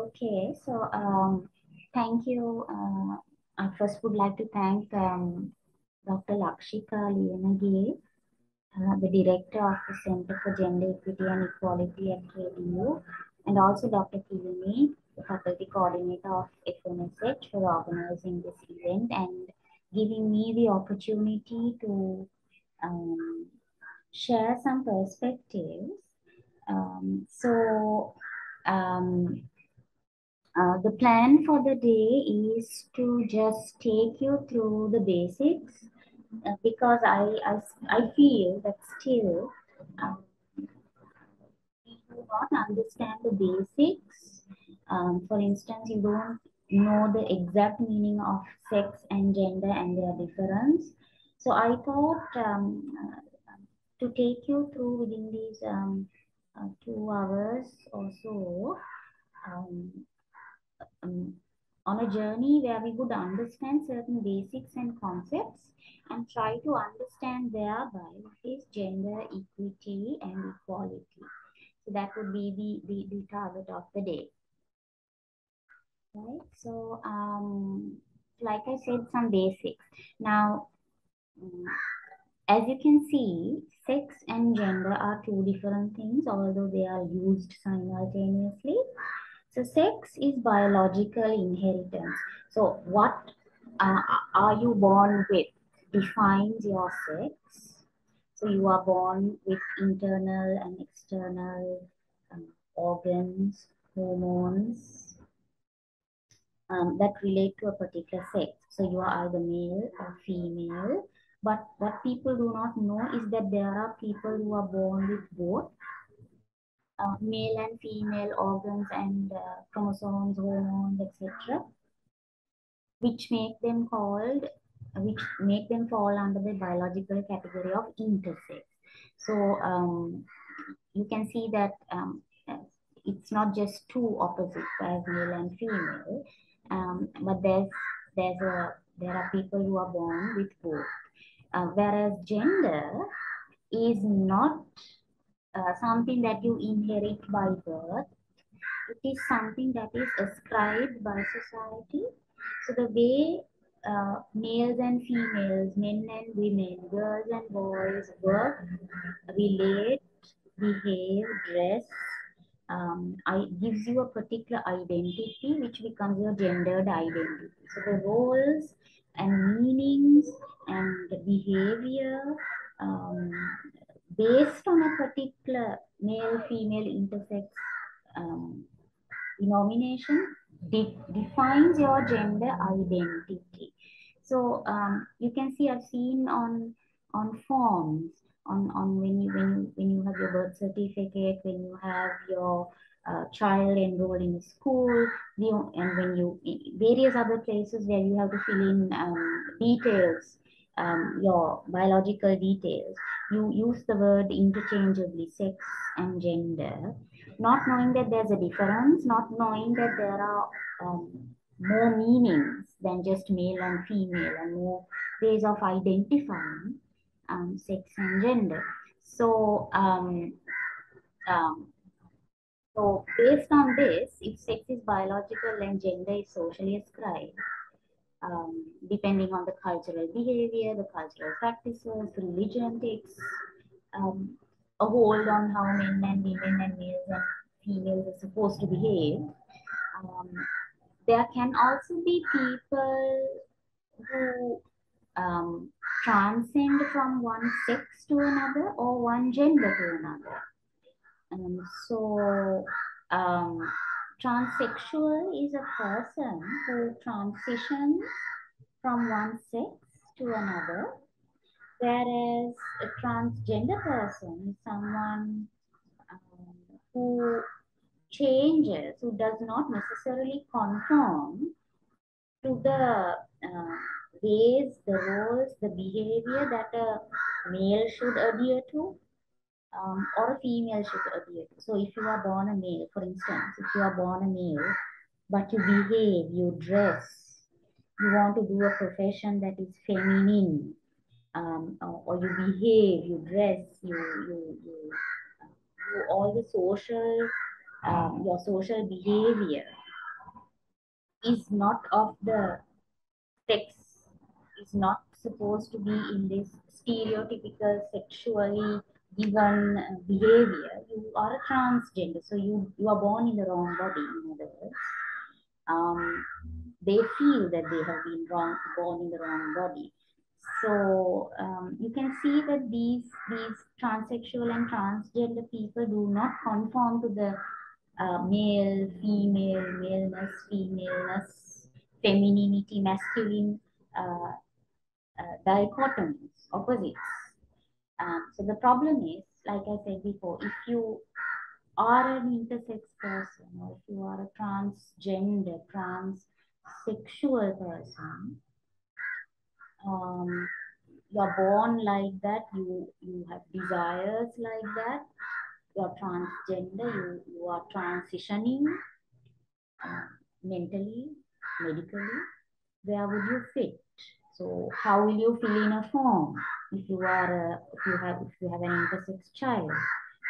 Okay, so thank you. I first would like to thank Dr. Lakshika Liyanagi, the director of the Center for Gender Equity and Equality at KDU, and also Dr. Kilini, the faculty coordinator of FMSH, for organizing this event and giving me the opportunity to um, share some perspectives. So, um, the plan for the day is to just take you through the basics because I feel that still um, we do not understand the basics. For instance, you don't know the exact meaning of sex and gender and their difference. So I thought to take you through within these 2 hours or so. Um, um, on a journey where we would understand certain basics and concepts and try to understand thereby what is gender equity and equality. So that would be the target of the day. Right. So like I said, some basics. Now, as you can see, sex and gender are two different things, although they are used simultaneously. So sex is biological inheritance. So what uh, are you born with defines your sex. So you are born with internal and external organs, hormones that relate to a particular sex. So you are either male or female. But what people do not know is that there are people who are born with both male and female organs and chromosomes, hormones, etc., which make them called, which make them fall under the biological category of intersex. So you can see that it's not just two opposites as male and female, but there are people who are born with both. Whereas gender is not something that you inherit by birth. It is something that is ascribed by society. So the way males and females, men and women, girls and boys work, relate, behave, dress, gives you a particular identity which becomes your gendered identity. So the roles and meanings and the behavior um, based on a particular male-female intersex um, denomination defines your gender identity. So you can see I've seen on forms on when you have your birth certificate, when you have your child enrolled in a school, and when you various other places where you have to fill in details, your biological details. You use the word interchangeably, sex and gender, not knowing that there's a difference, not knowing that there are more meanings than just male and female and more ways of identifying sex and gender. So, um, so based on this, if sex is biological and gender is socially ascribed, depending on the cultural behavior, the cultural practices, religion takes um, a hold on how men and women and males and females are supposed to behave. Um, there can also be people who transcend from one sex to another or one gender to another. So, um, transsexual is a person who transitions from one sex to another, whereas a transgender person is someone who changes, who does not necessarily conform to the ways, the roles, the behavior that a male should adhere to, or a female should adhere to. So if you are born a male, for instance, if you are born a male, but you behave, you dress, you want to do a profession that is feminine, or you behave, you dress, you do all the social, your social behavior is not of the sex, is not supposed to be in this stereotypical sexually given behavior. You are a transgender, so you are born in the wrong body. In other words, um, they feel that they have been born in the wrong body. So you can see that these transsexual and transgender people do not conform to the male, female, maleness, femaleness, femininity, masculine uh, dichotomies, opposites. So the problem is, like I said before, if you are an intersex person or if you are a transgender, transsexual person, um, you're born like that, you have desires like that, you're transgender, you are transitioning uh, mentally, medically, where would you fit? So how will you fill in a form if you are if you have an intersex child,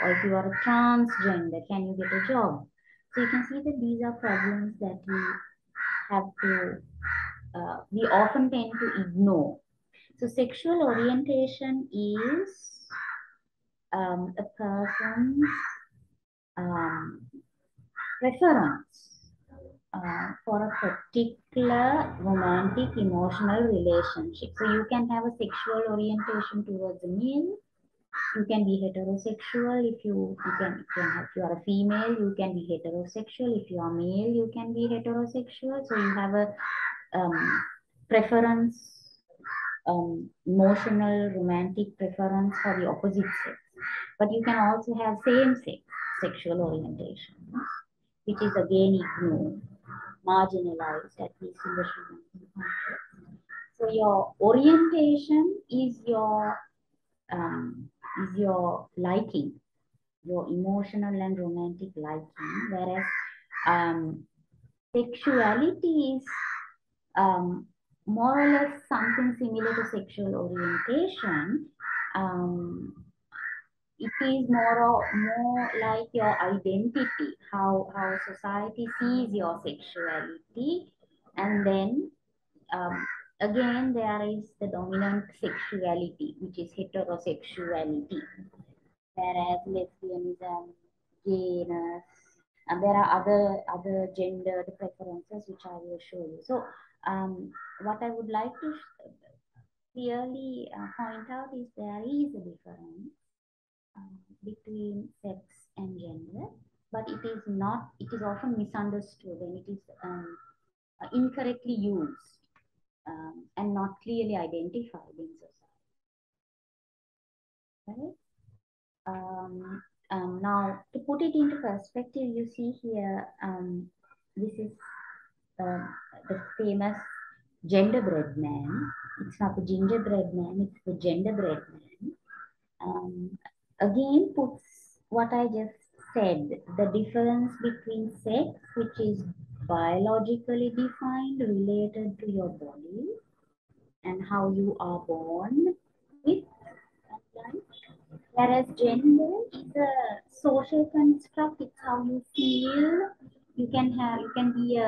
or if you are a transgender, can you get a job? So you can see that these are problems that we have to we often tend to ignore. So sexual orientation is a person's um, preference for a particular romantic emotional relationship. So you can have a sexual orientation towards a male. You can be heterosexual if you are a female, you can be heterosexual. If you are male, you can be heterosexual. So you have a preference, emotional, romantic preference for the opposite sex. But you can also have same sex sexual orientation, which is again ignored, marginalized, at least in the Sri Lankan context. So your orientation is your liking, your emotional and romantic liking, whereas sexuality is more or less something similar to sexual orientation. Um, it is more like your identity, how society sees your sexuality, and then again there is the dominant sexuality, which is heterosexuality, whereas lesbianism, gayness, and there are other gendered preferences which I will show you. So what I would like to clearly point out is there is a difference between sex and gender, but it is not. It is often misunderstood and it is incorrectly used and not clearly identified in society. Right? Now, to put it into perspective, you see here, this is um, the famous genderbread man. It's not the gingerbread man, it's the genderbread man. Again, puts what I just said, the difference between sex, which is biologically defined, related to your body, and how you are born with, whereas gender is a social construct. It's how you feel. You can be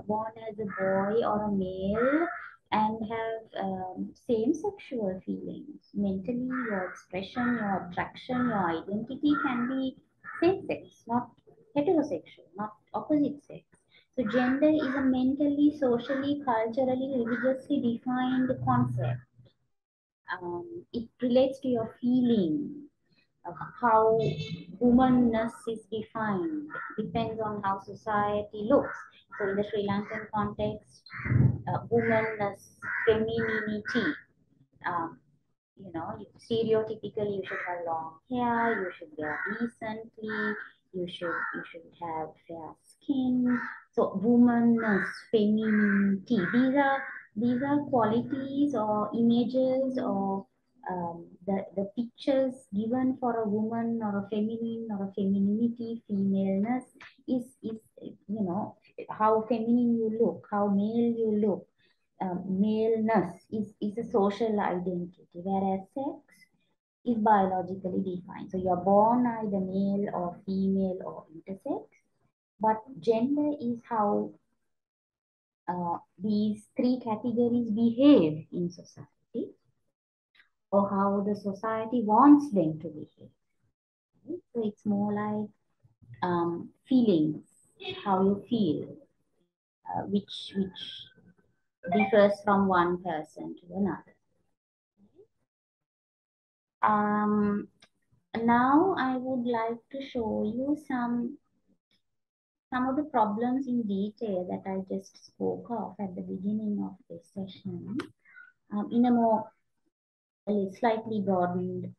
born as a boy or a male and have same sexual feelings. Mentally, your expression, your attraction, your identity can be same sex, not heterosexual, not opposite sex. So gender is a mentally, socially, culturally, religiously defined concept. It relates to your feeling, how womanness is defined, depends on how society looks. So in the Sri Lankan context, womanness, femininity, um, stereotypically you should have long hair, you should wear decently, you should have fair skin. So womanness, femininity, these are qualities or images or the pictures given for a woman or a feminine or a femininity, femaleness is how feminine you look, how male you look. Maleness is a social identity, whereas sex is biologically defined. So you're born either male or female or intersex, but gender is how these three categories behave in society, or how the society wants them to behave. Right? So it's more like feelings, how you feel, which differs from one person to another. Um, Now I would like to show you some of the problems in detail that I just spoke of at the beginning of this session, in a more slightly broadened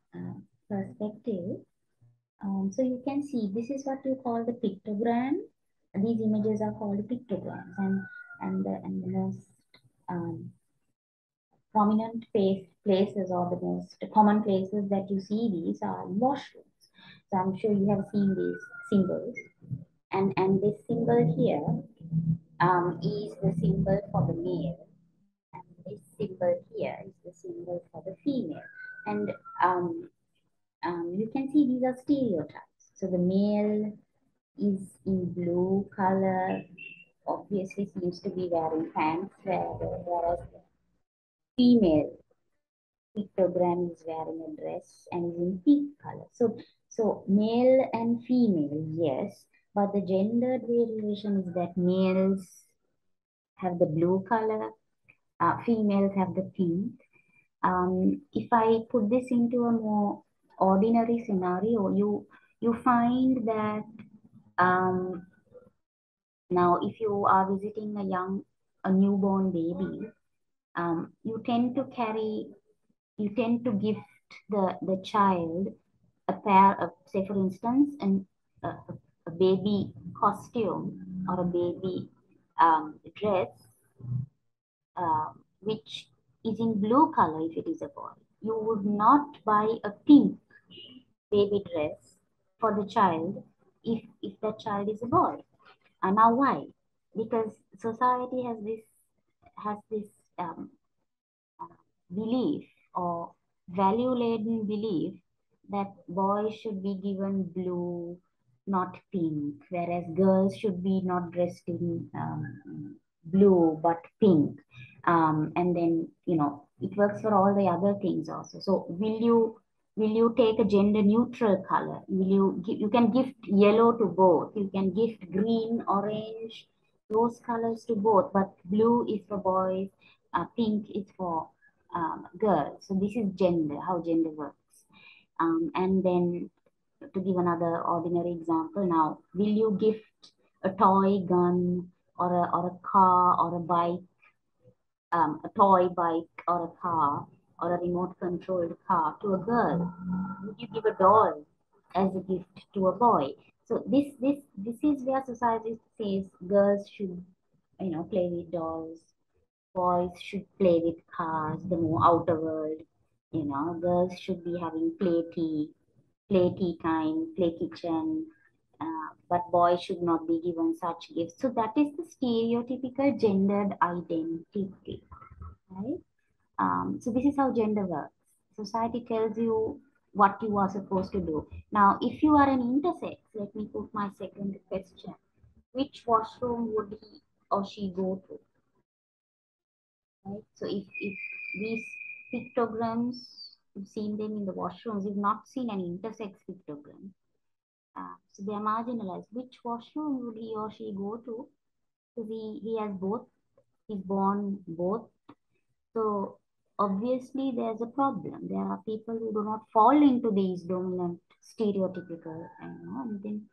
perspective. So you can see this is what you call the pictogram. These images are called pictograms, and the most um, prominent places, or the most common places that you see these are washrooms. So I'm sure you have seen these symbols, and this symbol here is the symbol for the male, and this symbol here is the symbol for the female. And um, you can see these are stereotypes. So the male is in blue color, obviously seems to be wearing pants, whereas the female pictogram is wearing a dress and is in pink color. So male and female, yes, but the gendered variation is that males have the blue color, females have the pink. If I put this into a more ordinary scenario, you find that um, now if you are visiting a newborn baby, you tend to gift the child a pair of, say for instance, a baby costume or a baby dress, which is in blue color if it is a boy. You would not buy a pink baby dress for the child if that child is a boy. And now why? Because society has this um, belief or value laden belief that boys should be given blue, not pink, whereas girls should be not dressed in blue but pink. And then, it works for all the other things also. So will you take a gender neutral color? You can gift yellow to both, you can gift green, orange, those colors to both, but blue is for boys, pink is for girls. So this is gender, how gender works. And then to give another ordinary example, now, will you gift a toy gun or a car or a bike, a toy bike or a car or a remote controlled car to a girl? Would you give a doll as a gift to a boy? So this is where society says girls should, play with dolls, boys should play with cars, the more outer world. Girls should be having play tea time, play kitchen, but boys should not be given such gifts. So that is the stereotypical gendered identity, right? So this is how gender works. Society tells you what you are supposed to do. Now, if you are an intersex, let me put my second question. Which washroom would he or she go to? Right? So if these pictograms, you've seen them in the washrooms, you've not seen an intersex pictogram. So they are marginalized. Which washroom would he or she go to? Because he has both, he's born both. So obviously there's a problem. There are people who do not fall into these dominant stereotypical, and then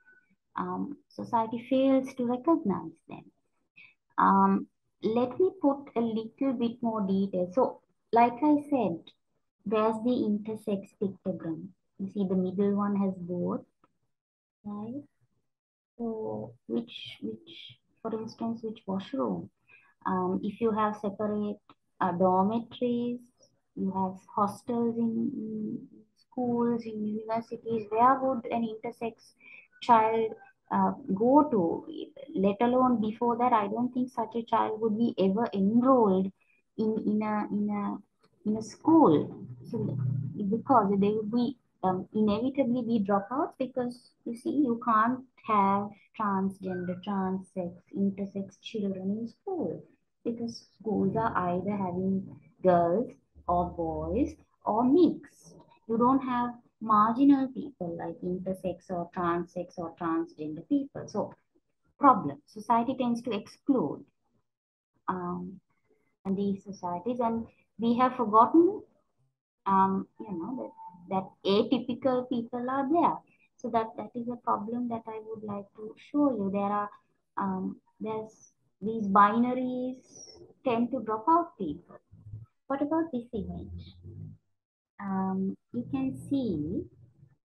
society fails to recognize them. Um, Let me put a little bit more detail. So, like I said, there's the intersex pictogram. You see, the middle one has both, right? So, for instance, which washroom? If you have separate dormitories, you have hostels in schools, in universities, where would an intersex child go to? Let alone before that, I don't think such a child would be ever enrolled in a school. So because they would be inevitably be dropouts, because you see, you can't have transgender, transsex, intersex children in school. because schools are either having girls or boys or mixed. You don't have marginal people like intersex or transsex or transgender people. So problem. Society tends to exclude um, these societies, and we have forgotten, that atypical people are there. So that is a problem that I would like to show you. There's these binaries tend to drop out people. What about this image? You can see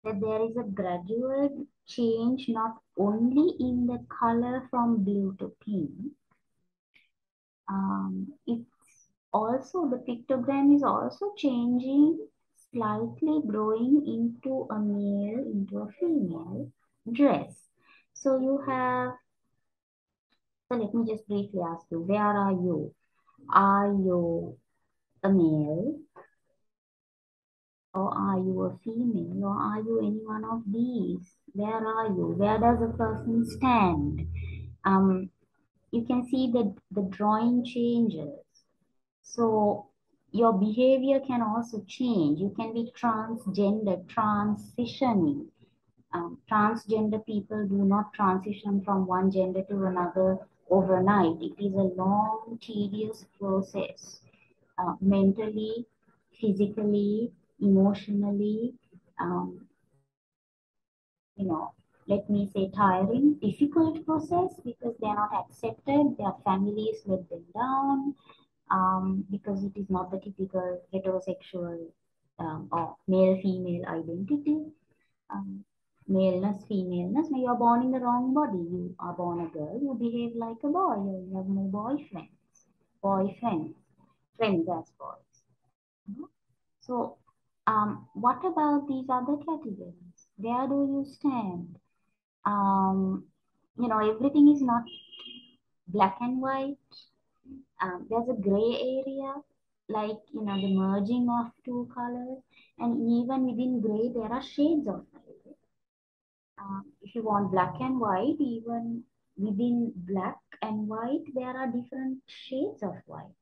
that there is a gradual change not only in the color from blue to pink. It's also, the pictogram is also changing, slightly growing into a male, into a female dress. So you have, so let me just briefly ask you, where are you? Are you a male? Or are you a female? Or are you any one of these? Where are you? Where does a person stand? Um, you can see that the drawing changes. So your behavior can also change. You can be transgender, transitioning. Transgender people do not transition from one gender to another overnight. It is a long, tedious process, mentally, physically, emotionally, um, you know, let me say tiring, difficult process because they are not accepted, their families let them down, because it is not the typical heterosexual or male-female identity. Um, Maleness, femaleness. Now you are born in the wrong body. You are born a girl. You behave like a boy. You have no boyfriends, friends as boys. Mhm. So, what about these other categories? Where do you stand? Um, everything is not black and white. There's a gray area, like the merging of two colors, and even within gray there are shades of gray. If you want black and white, even within black and white there are different shades of white.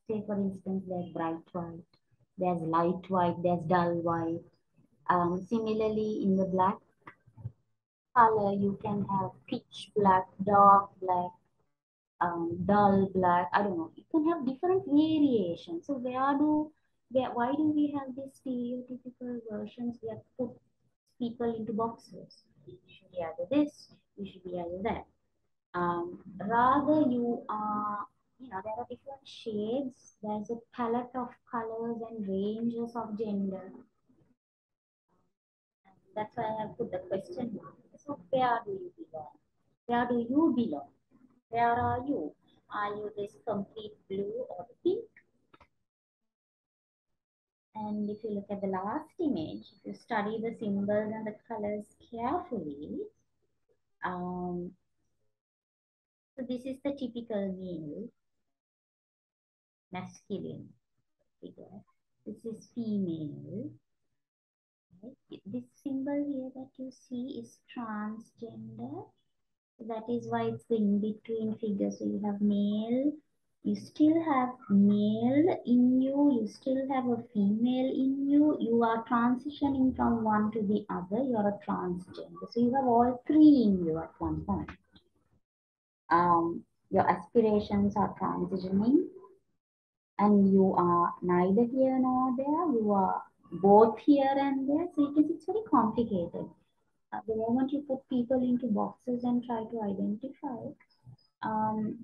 Say for instance, there's bright white, there's light white, there's dull white. Similarly, in the black color you can have pitch black, dark black, dull black. I don't know. You can have different variations. So why do we have these stereotypical versions? We have put people into boxes. You should be either this, you should be either that. Rather you are, there are different shades. There's a palette of colors and ranges of gender. That's why I have put the question mark. So where do you belong? Where do you belong? Where are you? Are you this complete blue or pink? And if you look at the last image, if you study the symbols and the colors carefully, um, so this is the typical male, masculine figure. This is female. Right? This symbol here that you see is transgender. That is why it's the in-between figure. So you have male, you still have male in you, you still have a female in you, you are transitioning from one to the other, you are a transgender. So you have all three in you at one point. Your aspirations are transitioning, and you are neither here nor there, you are both here and there. So it's very complicated. The moment you put people into boxes and try to identify, um,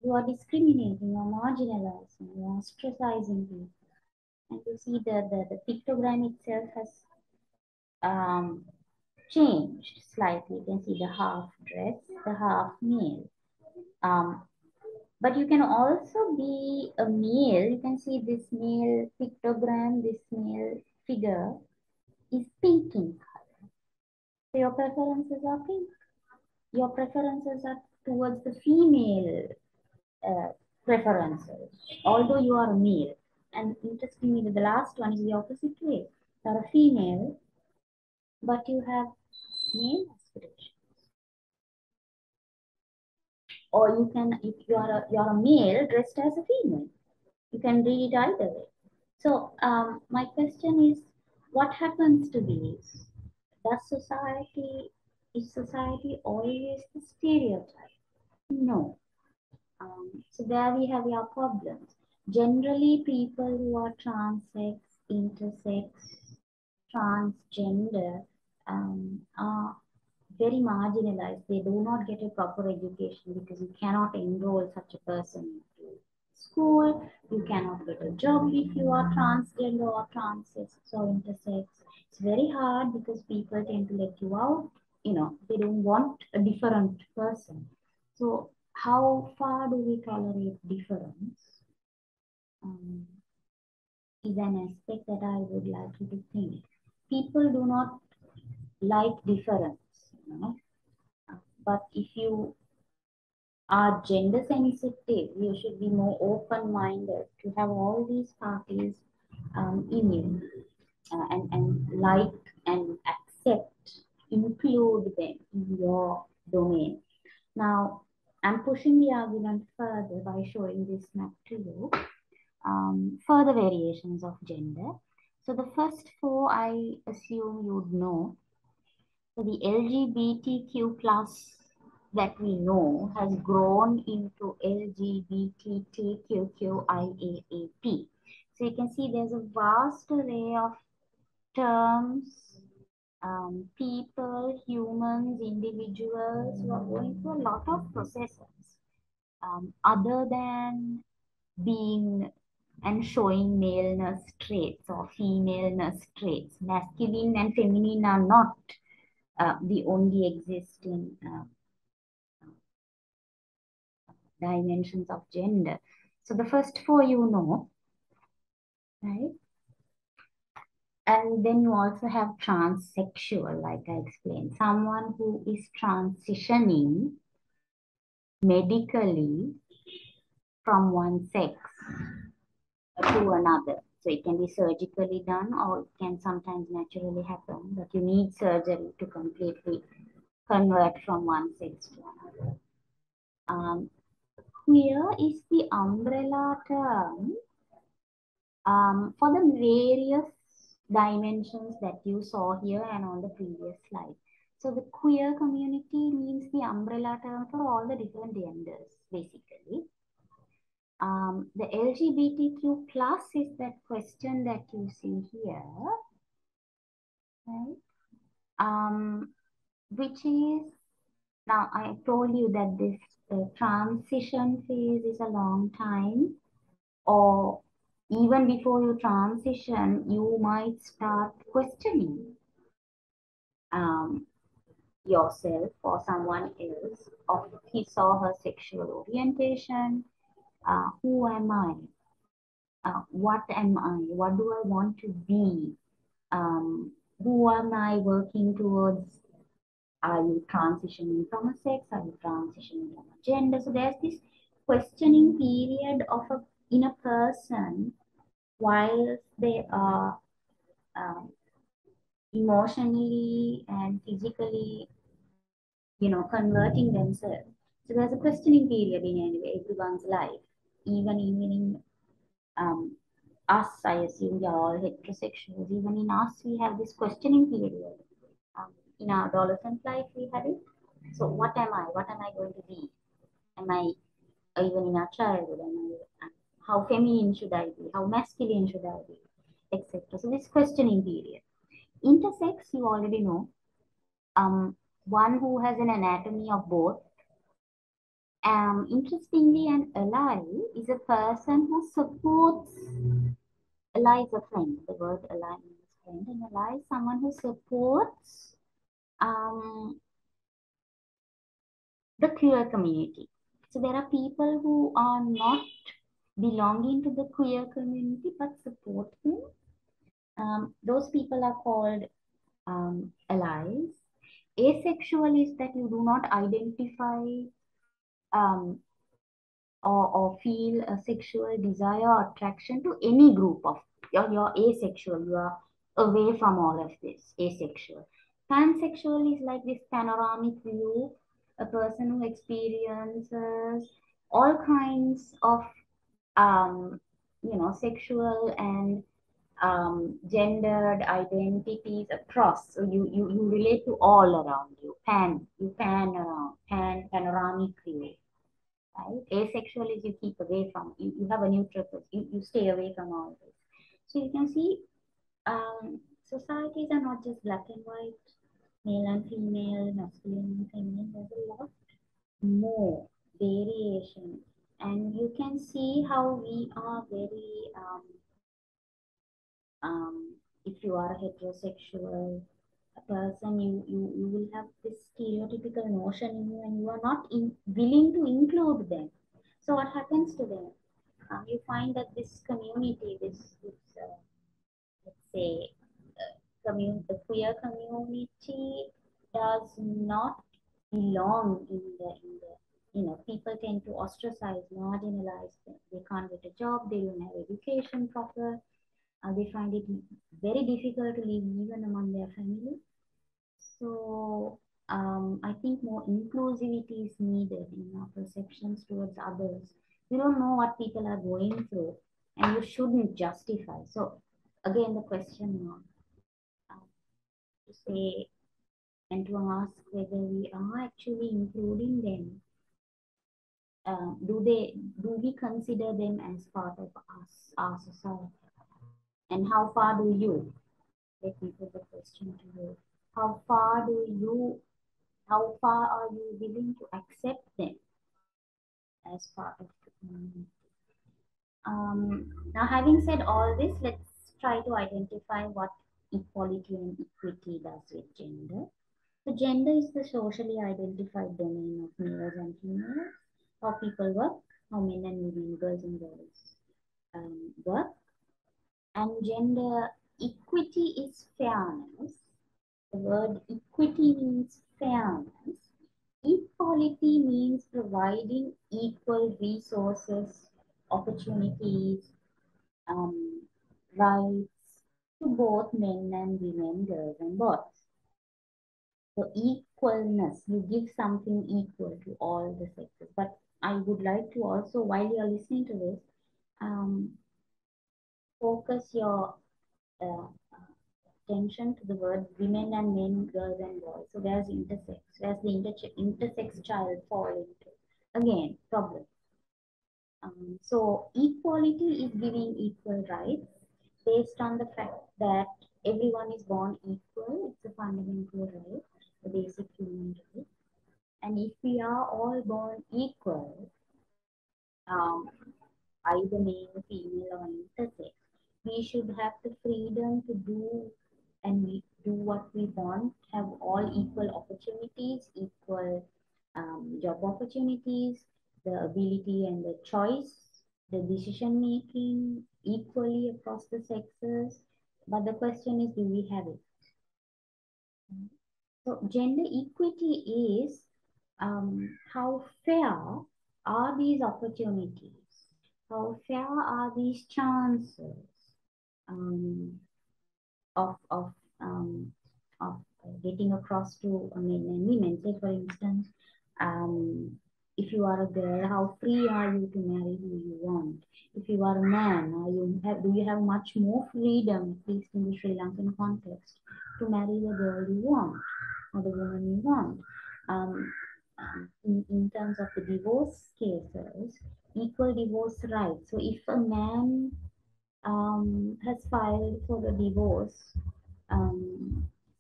you are discriminating, you are marginalizing, you are ostracizing people. And you see the pictogram itself has changed slightly. You can see the half dress, the half male. Um, but you can also be a male. You can see this male pictogram, this male figure is pink in color. So your preferences are pink. Your preferences are towards the female uh, preferences, although you are a male. And interestingly, the last one is the opposite way. You are a female, but you have male aspirations. or you can, if you're a male dressed as a female, you can read it either way. So my question is, what happens to these? Does society, is society always the stereotype? No. So there we have our problems. Generally, people who are transsex, intersex, transgender are very marginalized. They do not get a proper education because you cannot enroll such a person into school. You cannot get a job if you are transgender or transsex or intersex. It's very hard because people tend to let you out. You know, they don't want a different person. So how far do we tolerate difference? Um, is an aspect that I would like you to think. People do not like difference, you know. But if you are gender sensitive, you should be more open-minded to have all these parties in you, and like and accept, include them in your domain. Now, I'm pushing the argument further by showing this map to you. Further variations of gender. So the first four I assume you'd know. So the LGBTQ plus that we know has grown into LGBTQQIAAP. So you can see there's a vast array of terms, people, humans, individuals who are going through a lot of processes other than being and showing maleness traits or femaleness traits. Masculine and feminine are not the only existing dimensions of gender. So the first four you know, right? And then you also have transsexual, like I explained, someone who is transitioning medically from one sex to another. So it can be surgically done or it can sometimes naturally happen, but you need surgery to completely convert from one sex to another. Queer is the umbrella term for the various dimensions that you saw here and on the previous slide. So the queer community means the umbrella term for all the different genders, basically. The LGBTQ plus is that question that you see here, right? Which is, now I told you that this transition phase is a long time, or even before you transition, you might start questioning yourself or someone else of his or her sexual orientation. Who am I? What am I? What do I want to be? Who am I working towards? Are you transitioning from a sex? Are you transitioning from a gender? So there's this questioning period of in a person while they are emotionally and physically, you know, converting themselves. So there's a questioning period in everyone's life, even in us. I assume we are all heterosexuals. Even in us, we have this questioning period. In our adolescent life, we had it. So what am I? What am I going to be? Am I, even in our childhood, how feminine should I be? How masculine should I be? Etc. So this questioning period. Intersex, you already know. One who has an anatomy of both. Interestingly, an ally is a person who supports. Ally is a friend. The word ally means friend, and ally is someone who supports um, the queer community. So there are people who are not belonging to the queer community but support them. Those people are called allies. Asexual is that you do not identify um, or feel a sexual desire or attraction to any group of, you're asexual, you are away from all of this, asexual. Pansexual is like this panoramic view. a person who experiences all kinds of um, sexual and gendered identities across. So you relate to all around you. You pan around, panoramic view, right? Asexual is you keep away from. You have a neutral you stay away from all this. So you can see societies are not just black and white, male and female, masculine and feminine. There's a lot more variation, and you can see how we are very if you are a heterosexual person, you will have this stereotypical notion in you, and you are not willing to include them. So what happens to them? You find that this community, let's say, the queer community does not belong in the people tend to ostracize, marginalize them. They can't get a job, they don't have education proper, they find it very difficult to live even among their family. So I think more inclusivity is needed in our perceptions towards others. You don't know what people are going through, and you shouldn't justify. So again, the question to say and to ask whether we are actually including them. Do we consider them as part of us, our society? And how far do you? Let me put the question to you. How far do you how far are you willing to accept them as part of the community? Now, having said all this, let's try to identify what equality and equity does with gender. So, gender is the socially identified domain of males and females, how people work, how men and women, girls and boys work, and gender equity is fairness. The word equity means fairness. Equality means providing equal resources, opportunities, um, rights to both men and women, girls and boys. So equalness, you give something equal to all the sexes. But I would like to also, while you are listening to this, um, focus your uh, attention to the word women and men, girls and boys. So where's intersex? Where's the intersex child fall into? Again, problem. So equality is giving equal rights based on the fact that everyone is born equal. It's a fundamental right, the basic human right. And if we are all born equal, um, either male, female, or intersex, we should have the freedom to do and we do what we want, have all equal opportunities, equal job opportunities, the ability and the choice, the decision making equally across the sexes. But the question is, do we have it? So gender equity is how fair are these opportunities? How fair are these chances um, of, of, um, of getting across to men and women? Say, for instance, if you are a girl, how free are you to marry who you want? If you are a man, do you have much more freedom, at least in the Sri Lankan context, to marry the girl you want or the woman you want? Um, in terms of the divorce cases, equal divorce rights. So if a man has filed for the divorce,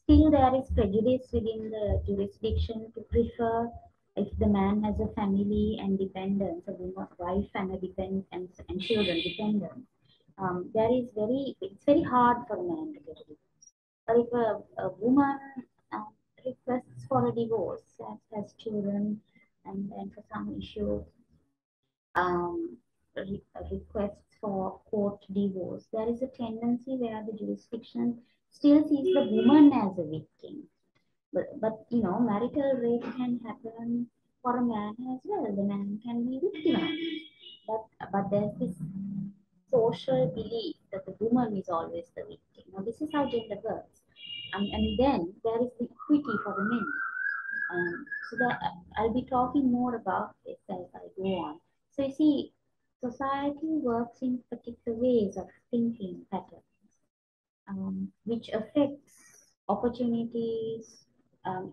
still there is prejudice within the jurisdiction to prefer if the man has a family and dependents, a wife and a depend and children dependents. It's very hard for a man to get a divorce. But if a woman um, requests for a divorce, has children, and for some issue requests for court divorce, there is a tendency where the jurisdiction still sees the woman as a victim. But marital rape can happen for a man as well. The man can be victimized. But there's this social belief that the woman is always the victim. Now this is how gender works. And then there is the equity for the men. So that I'll be talking more about this as I go on. So you see, society works in particular ways of thinking patterns, which affects opportunities,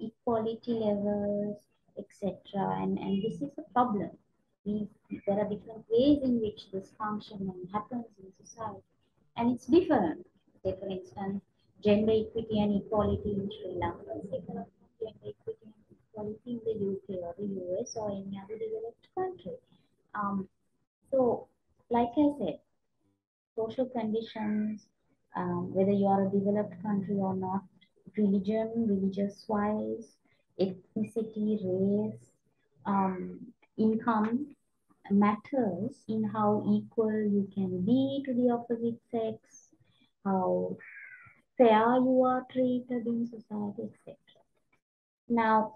equality levels, etc. And this is a problem. We, there are different ways in which this function happens in society, and it's different. Say, for instance, gender equity and equality in Sri Lanka is different from gender equity and equality in the UK or the US or any other developed country. Um, so, like I said, social conditions, whether you are a developed country or not, religion, religious wise, ethnicity, race, income matters in how equal you can be to the opposite sex, how fair you are treated in society, etc. Now,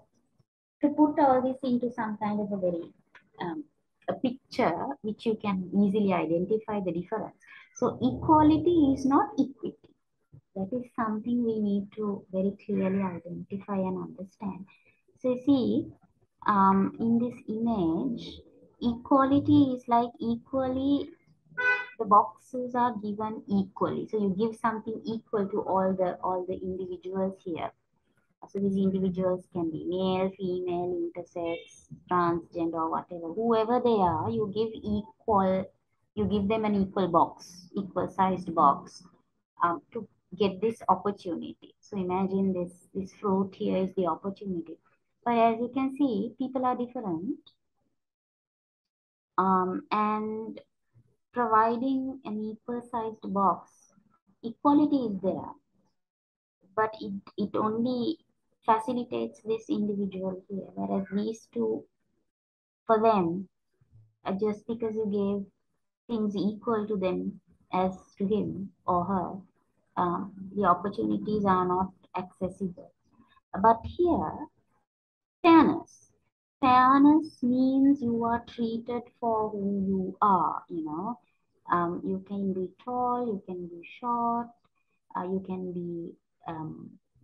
to put all this into some kind of a very a picture which you can easily identify the difference. So equality is not equity. That is something we need to very clearly identify and understand. So you see, in this image, equality is like equally, the boxes are given equally. So you give something equal to all the individuals here. So these individuals can be male, female, intersex, transgender, whatever. Whoever they are, you give equal, you give them an equal box, equal sized box, to get this opportunity. So imagine this fruit here is the opportunity. But as you can see, people are different, and providing an equal sized box, equality is there, but it only facilitates this individual here, whereas these two, for them, just because you gave things equal to them as to him or her, the opportunities are not accessible. But here, fairness. Fairness means you are treated for who you are, you know. You can be tall, you can be short, you can be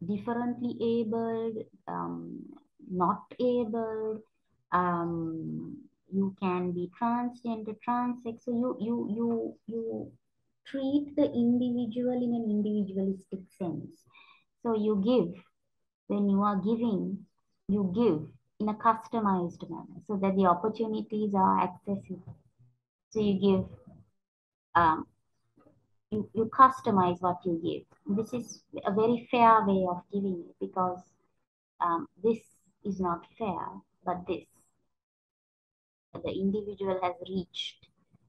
differently abled, not abled, you can be transgender, transsex. So you treat the individual in an individualistic sense. So you give, when you are giving, you give in a customized manner so that the opportunities are accessible. So you give, um, you customize what you give. This is a very fair way of giving it, because this is not fair, but this, the individual has reached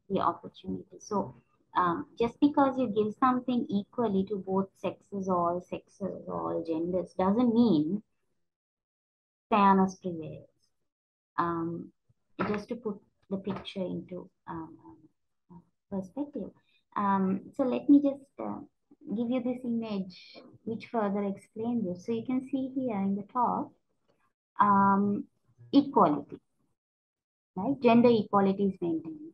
the opportunity. So just because you give something equally to both sexes, all genders, doesn't mean fairness prevails. Um, just to put the picture into perspective. So let me just give you this image which further explains this. So you can see here in the top, um, equality, right? Gender equality is maintained.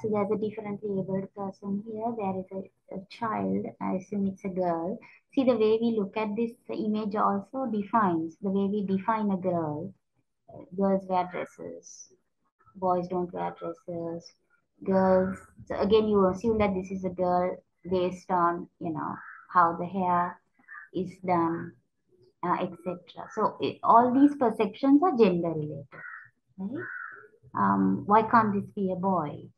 So there's a differently abled person here. There is a child. I assume it's a girl. See, the way we look at this image also defines the way we define a girl. Girls wear dresses. Boys don't wear dresses. Girls. So again, you assume that this is a girl based on, you know, how the hair is done, etc. So all these perceptions are gender related, right? Why can't this be a boy?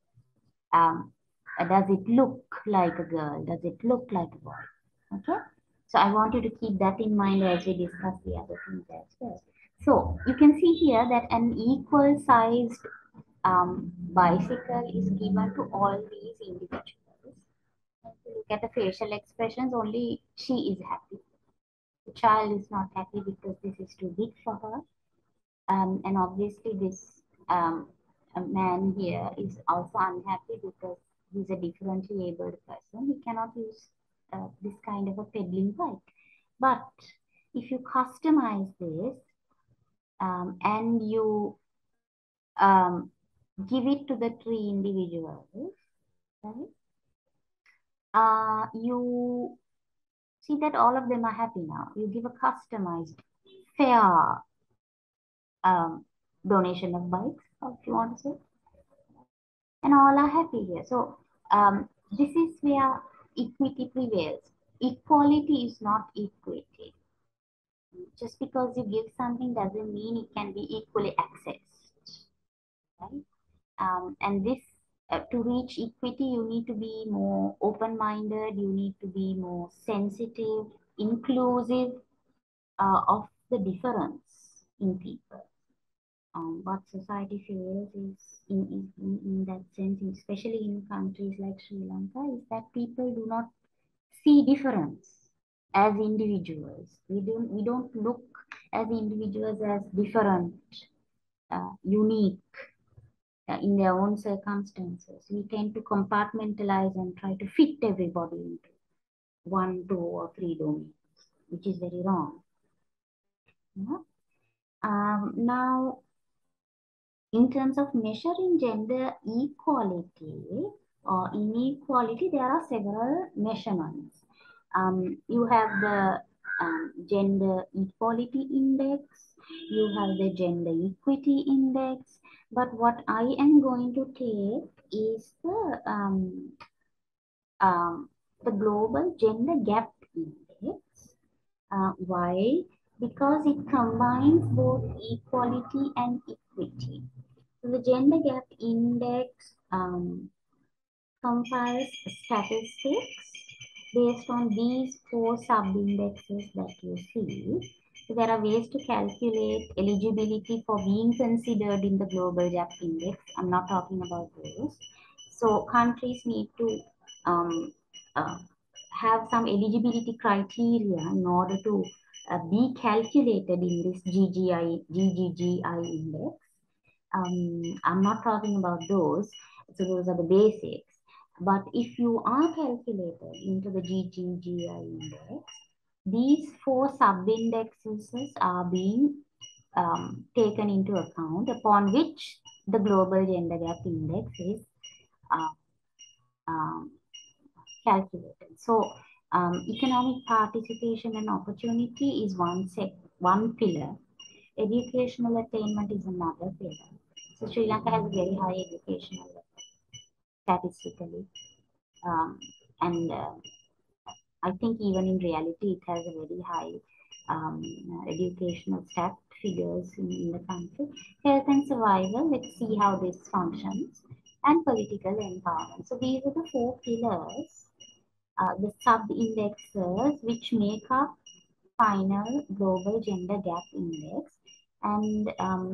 Um, does it look like a girl? Does it look like a boy? Okay. So I want you to keep that in mind as we discuss the other things as well. So you can see here that an equal sized bicycle is given to all these individuals. If you look at the facial expressions, only she is happy. The child is not happy because this is too big for her. And obviously, this man here is also unhappy because he's a differently abled person. He cannot use this kind of a pedaling bike. But if you customize this, and you um, give it to the three individuals, right? You see that all of them are happy now. You give a customized fair donation of bikes, if you want to say, and all are happy here. So this is where equity prevails. Equality is not equity. Just because you give something doesn't mean it can be equally accessed, right? And this to reach equity, you need to be more open-minded. You need to be more sensitive, inclusive of the difference in people. What society fails is in that sense, especially in countries like Sri Lanka, is that people do not see difference as individuals. We don't look as individuals as different, unique in their own circumstances. We tend to compartmentalize and try to fit everybody into one, two, or three domains, which is very wrong. Yeah? Now, in terms of measuring gender equality or inequality, there are several measurements. You have the gender equality index, you have the gender equity index, but what I am going to take is the global gender gap index. Why? Because it combines both equality and equity. So the gender gap index compiles statistics based on these four sub-indexes that you see. So there are ways to calculate eligibility for being considered in the global gap index. I'm not talking about those. So countries need to um, uh, have some eligibility criteria in order to be calculated in this GGGI index. I'm not talking about those. So those are the basics. But if you are calculated into the GGGI index, these four sub-indexes are being taken into account, upon which the global gender gap index is uh, um, calculated. So economic participation and opportunity is one pillar. Educational attainment is another pillar. So Sri Lanka has a very high educational level statistically, um, and I think even in reality it has a very high educational stat figures in the country. Health and survival, let's see how this functions, and political empowerment. So these are the four pillars, the sub-indexes which make up final global gender gap index. And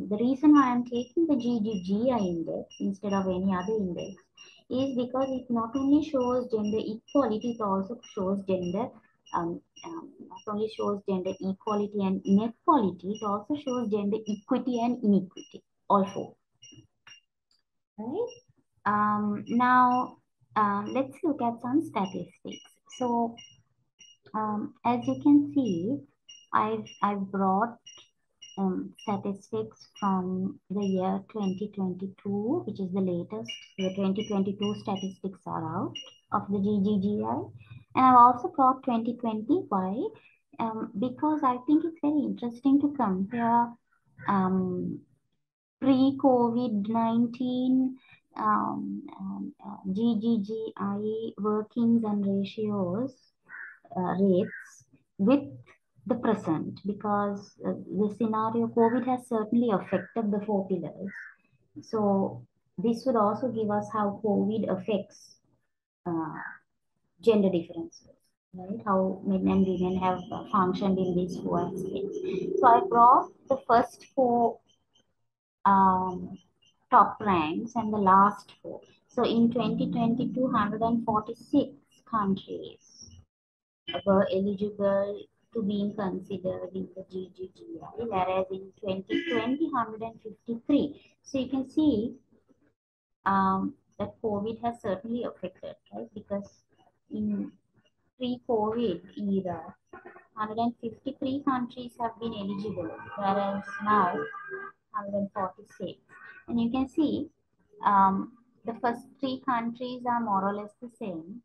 the reason why I'm taking the GGGI index instead of any other index is because it not only shows gender equality, it also shows gender, not only shows gender equality and inequality, it also shows gender equity and inequity, all four. Right? Now, let's look at some statistics. So, as you can see, I've brought statistics from the year 2022, which is the latest. The 2022 statistics are out of the GGGI, and I've also brought 2020. Why? Because I think it's very interesting to compare pre-COVID-19 GGGI workings and ratios rates with the present, because the scenario COVID has certainly affected the four pillars. So this would also give us how COVID affects gender differences, right? How men and women have functioned in these four aspects. So I brought the first four top ranks and the last four. So in 2022, 146 countries were eligible to being considered in the GGGI, whereas in 2020, 153. So you can see that COVID has certainly affected, right? Because in pre-COVID era, 153 countries have been eligible, whereas now 146. And you can see the first three countries are more or less the same.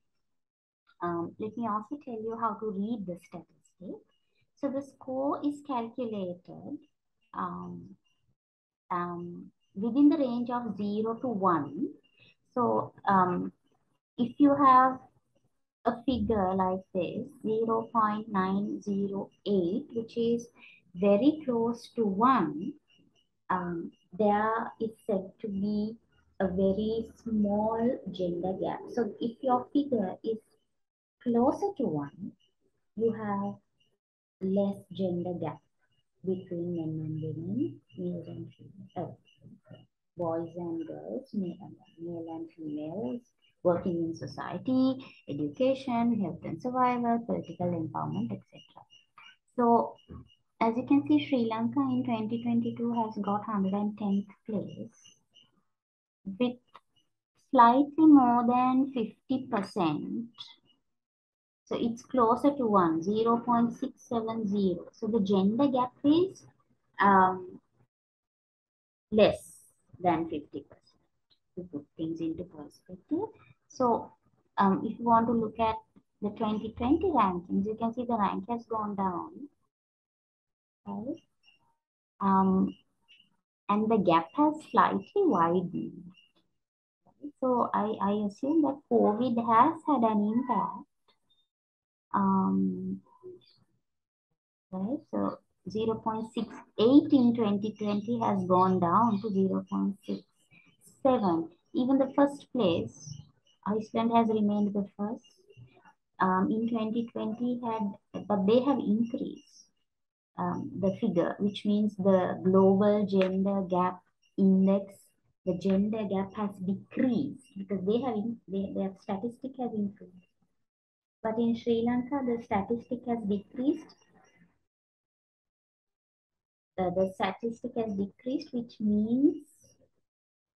Let me also tell you how to read the statistic. So the score is calculated um, within the range of 0 to 1. So if you have a figure like this, 0.908, which is very close to 1, there is said to be a very small gender gap. So if your figure is closer to 1, you have less gender gap between men and women, males and females, boys and girls, male and females, working in society, education, health and survival, political empowerment, etc. So, as you can see, Sri Lanka in 2022 has got 110th place with slightly more than 50%. So it's closer to 1, 0.670. So the gender gap is um, less than 50%, to put things into perspective. So if you want to look at the 2020 rankings, you can see the rank has gone down, right? And the gap has slightly widened. So I assume that COVID has had an impact. Right? So 0.68 in 2020 has gone down to 0.67. Even the first place, Iceland has remained the first. In 2020 but they have increased the figure, which means the global gender gap index, the gender gap has decreased because their statistic has increased. But in Sri Lanka, the statistic has decreased. The statistic has decreased, which means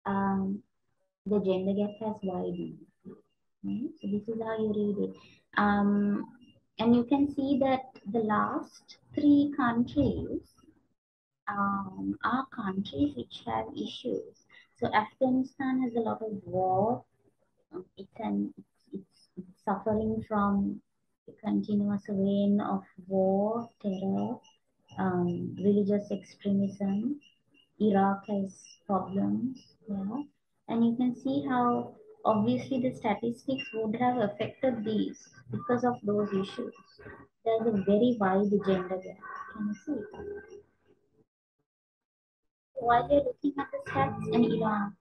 the gender gap has widened. Right? So this is how you read it. And you can see that the last three countries are countries which have issues. So Afghanistan has a lot of war. It's suffering from a continuous reign of war, terror, religious extremism. Iraq has problems, yeah. And you can see how obviously the statistics would have affected these because of those issues. There's a very wide gender gap. Can you see? While you're looking at the stats in Iran,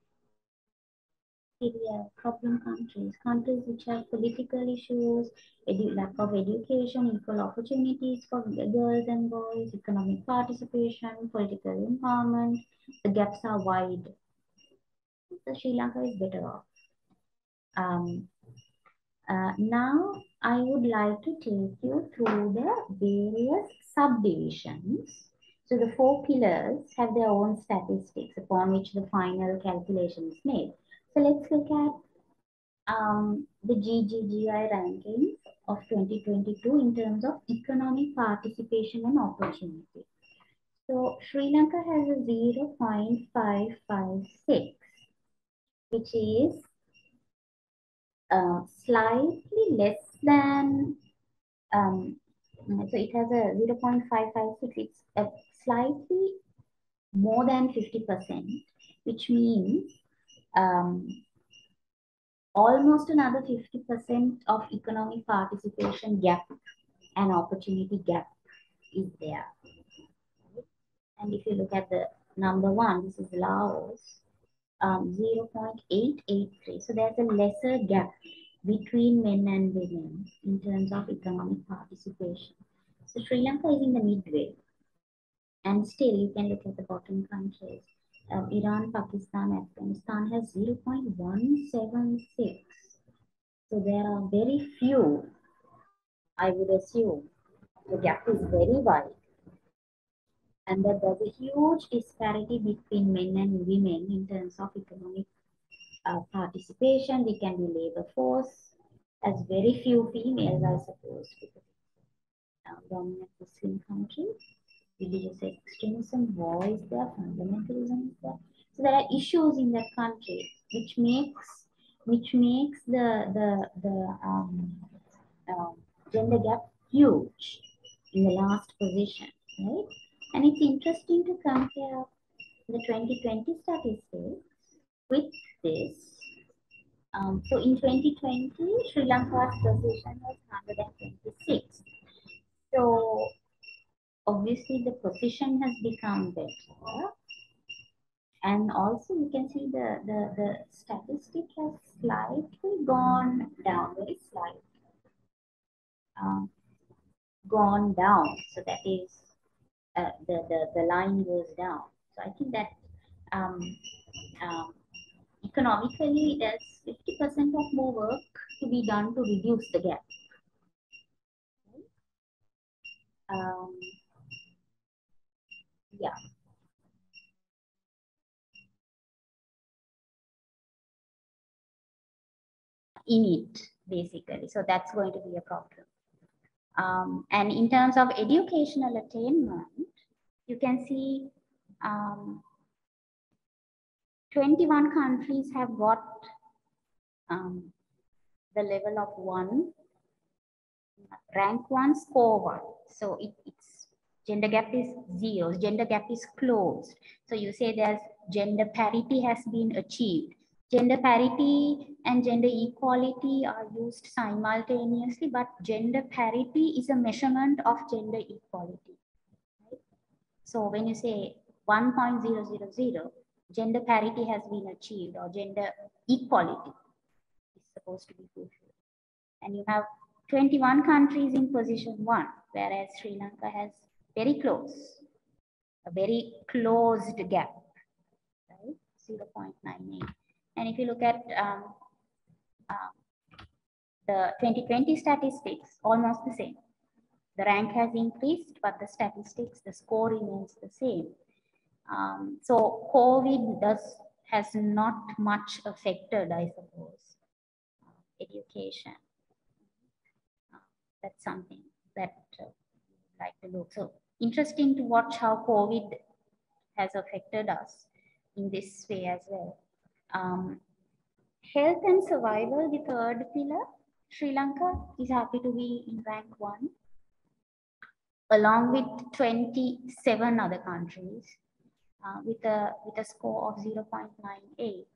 Syria, problem countries, countries which have political issues, lack of education, equal opportunities for girls and boys, economic participation, political empowerment, the gaps are wide. So Sri Lanka is better off. Um, now I would like to take you through the various subdivisions. So the four pillars have their own statistics upon which the final calculation is made. So let's look at the GGGI rankings of 2022 in terms of economic participation and opportunity. So Sri Lanka has a 0.556, which is slightly less than, so it has a 0.556, it's slightly more than 50%, which means almost another 50% of economic participation gap and opportunity gap is there. And if you look at the number one, this is Laos, 0.883. So there's a lesser gap between men and women in terms of economic participation. So Sri Lanka is in the midway. And still, you can look at the bottom countries. Iran, Pakistan, Afghanistan has 0.176. So there are very few, I would assume. The gap is very wide. And that there's a huge disparity between men and women in terms of economic participation. We can be labor force, as very few females, I suppose, because it's a dominant Muslim country. Religious extremism, war is there, fundamentalism is there. So there are issues in that country which makes the gender gap huge. in the last position, right? And it's interesting to compare the 2020 statistics with this. So in 2020, Sri Lanka's position was 126. So obviously the position has become better. And also you can see the statistic has slightly gone down, very slight, um, gone down. So that is the line goes down. So I think that um, um, economically there's 50% of more work to be done to reduce the gap. Um, yeah, in it basically. So that's going to be a problem. And in terms of educational attainment, you can see 21 countries have got the level of 1, rank 1, score 1. So it's gender gap is 0, gender gap is closed. So you say there's gender parity has been achieved. Gender parity and gender equality are used simultaneously, but gender parity is a measurement of gender equality. Right? So when you say 1.000, gender parity has been achieved or gender equality is supposed to be fulfilled. And you have 21 countries in position 1, whereas Sri Lanka has very close, a very closed gap, right? 0.98. And if you look at the 2020 statistics, almost the same. The rank has increased, but the statistics, the score remains the same. So COVID has not much affected, I suppose, education. That's something that I'd like to look. So interesting to watch how COVID has affected us in this way as well. Health and survival, the third pillar. Sri Lanka is happy to be in rank 1, along with 27 other countries with a score of 0.98.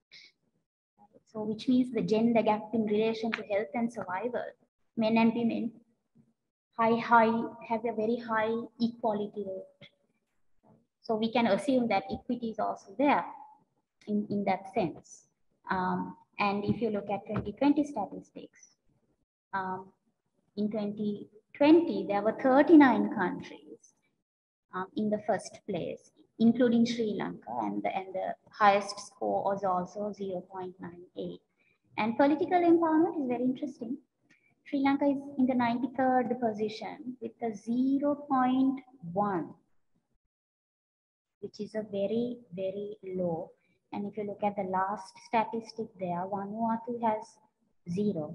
So which means the gender gap in relation to health and survival, men and women, have a very high equality rate. So we can assume that equity is also there in that sense. And if you look at 2020 statistics, in 2020, there were 39 countries in the first place, including Sri Lanka, and the highest score was also 0.98. And political empowerment is very interesting. Sri Lanka is in the 93rd position with a 0.1, which is a very, very low. And if you look at the last statistic there, Vanuatu has 0,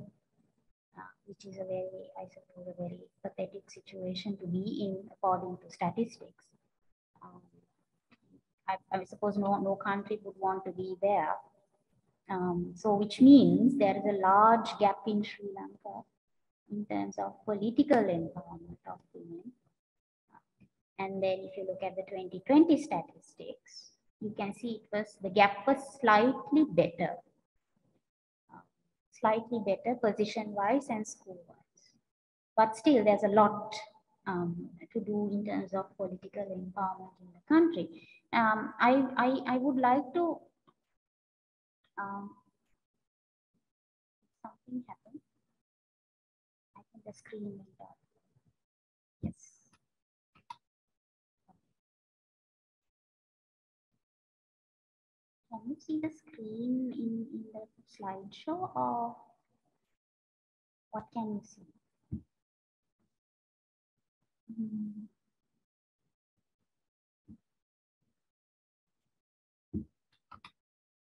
which is a very, I suppose, a very pathetic situation to be in according to statistics. I suppose no country would want to be there. So which means there is a large gap in Sri Lanka in terms of political empowerment of women. And then if you look at the 2020 statistics, you can see the gap was slightly better position-wise and school-wise. But still, there's a lot to do in terms of political empowerment in the country. I would like to something happened. I think the screen went off. Yes. Can you see the screen in the slideshow, or what can you see?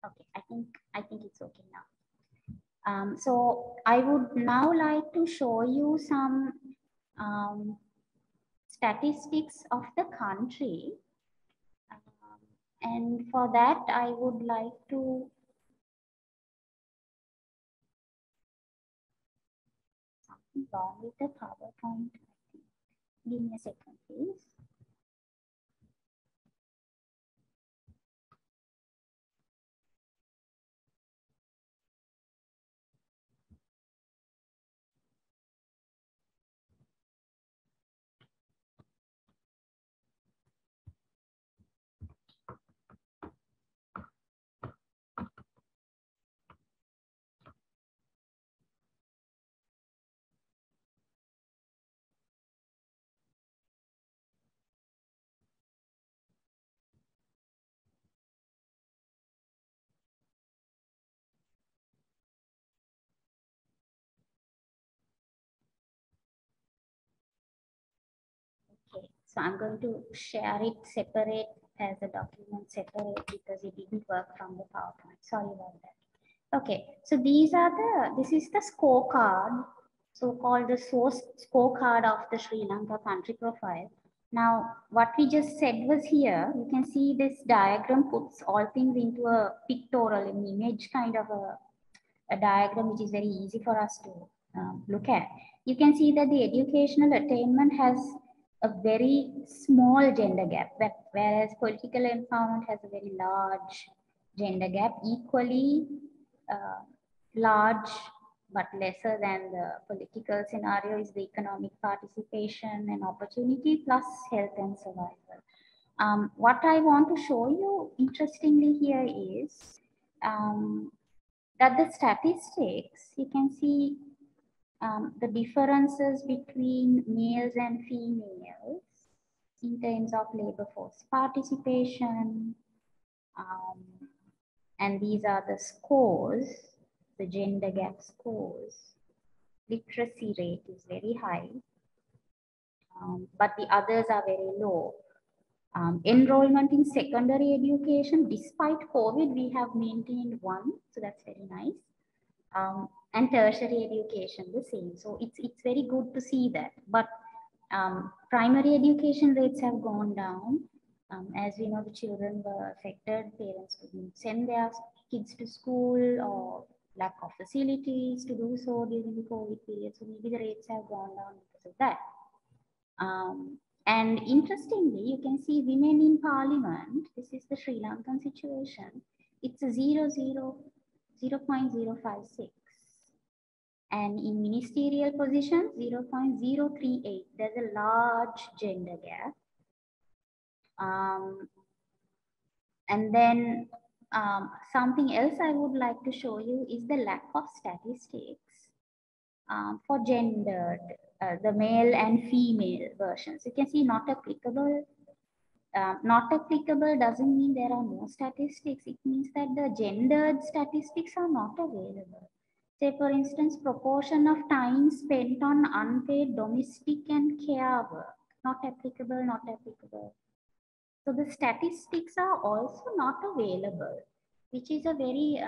Okay, I think it's okay now. So I would now like to show you some statistics of the country. And for that, I would like to something wrong with the PowerPoint. Give me a second, please. Okay, so I'm going to share it separate as a document separate because it didn't work from the PowerPoint. Sorry about that. Okay, so this is the scorecard, so-called the source scorecard of the Sri Lanka country profile. Now, what we just said was here, you can see this diagram puts all things into a pictorial, an image kind of a diagram which is very easy for us to look at. You can see that the educational attainment has a very small gender gap, whereas political empowerment has a very large gender gap, equally large but lesser than the political scenario is the economic participation and opportunity plus health and survival. What I want to show you interestingly here is that the statistics, you can see the differences between males and females in terms of labor force participation. And these are the scores, the gender gap scores. Literacy rate is very high, but the others are very low. Enrollment in secondary education, despite COVID, we have maintained 1, so that's very nice. And tertiary education the same. So it's very good to see that. But primary education rates have gone down. As we know, the children were affected. Parents couldn't send their kids to school or lack of facilities to do so during the COVID period. So maybe the rates have gone down because of that. And interestingly, you can see women in parliament. This is the Sri Lankan situation. It's a 0.056. And in ministerial positions, 0.038. There's a large gender gap. And then something else I would like to show you is the lack of statistics for gendered, the male and female versions. You can see not applicable. Not applicable doesn't mean there are no statistics. It means that the gendered statistics are not available. Say, for instance, proportion of time spent on unpaid domestic and care work. Not applicable, not applicable. So the statistics are also not available, which is a very,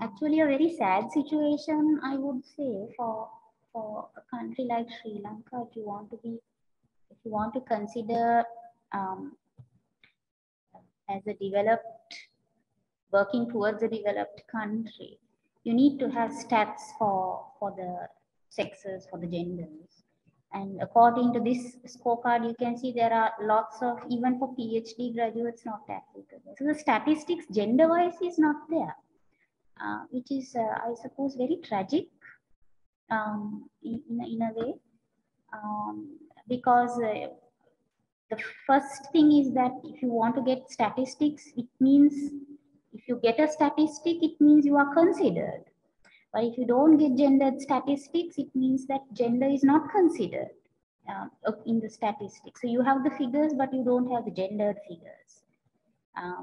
actually a very sad situation, I would say, for a country like Sri Lanka. If you want to consider as a developed, working towards a developed country, you need to have stats for the sexes, for the genders. And according to this scorecard, you can see there are lots of, even for PhD graduates, not applicable. So the statistics gender-wise is not there, which is, I suppose, very tragic in a way, because the first thing is that if you want to get statistics, it means if you get a statistic, it means you are considered. But if you don't get gendered statistics, it means that gender is not considered in the statistics. So you have the figures, but you don't have the gendered figures,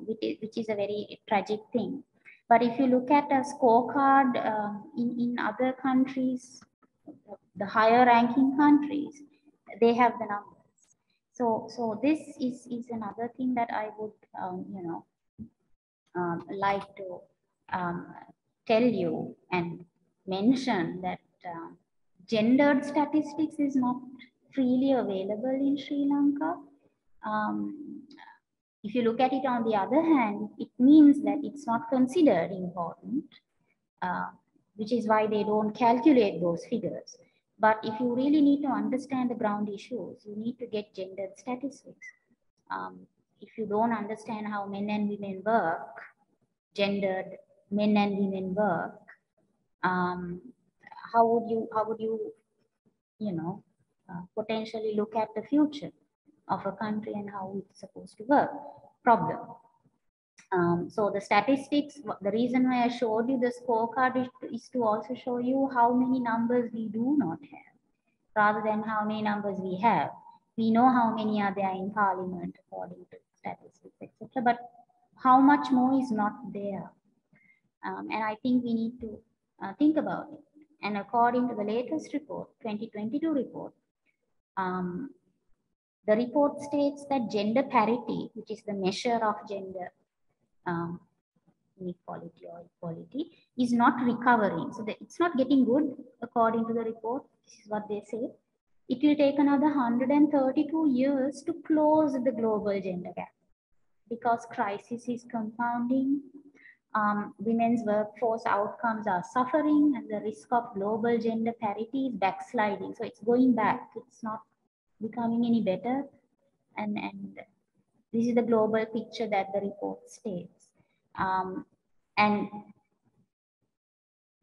which is a very tragic thing. But if you look at a scorecard in other countries, the higher ranking countries, they have the numbers. So this is another thing that I would, like to tell you and mention that gendered statistics is not freely available in Sri Lanka. If you look at it on the other hand, it means that it's not considered important, which is why they don't calculate those figures. But if you really need to understand the ground issues, you need to get gendered statistics. If you don't understand how men and women work, gendered men and women work, um, how would you potentially look at the future of a country and how it's supposed to work? Problem. So the statistics, the reason why I showed you the scorecard is to also show you how many numbers we do not have, rather than how many numbers we have. We know how many are there in parliament according to statistics, etc. But how much more is not there? And I think we need to think about it. And according to the latest report, 2022 report, um, the report states that gender parity, which is the measure of gender um, inequality or equality, is not recovering. So it's not getting good according to the report. This is what they say. It will take another 132 years to close the global gender gap because crisis is compounding. Women's workforce outcomes are suffering and the risk of global gender parity is backsliding. So it's going back. It's not becoming any better. And this is the global picture that the report states. And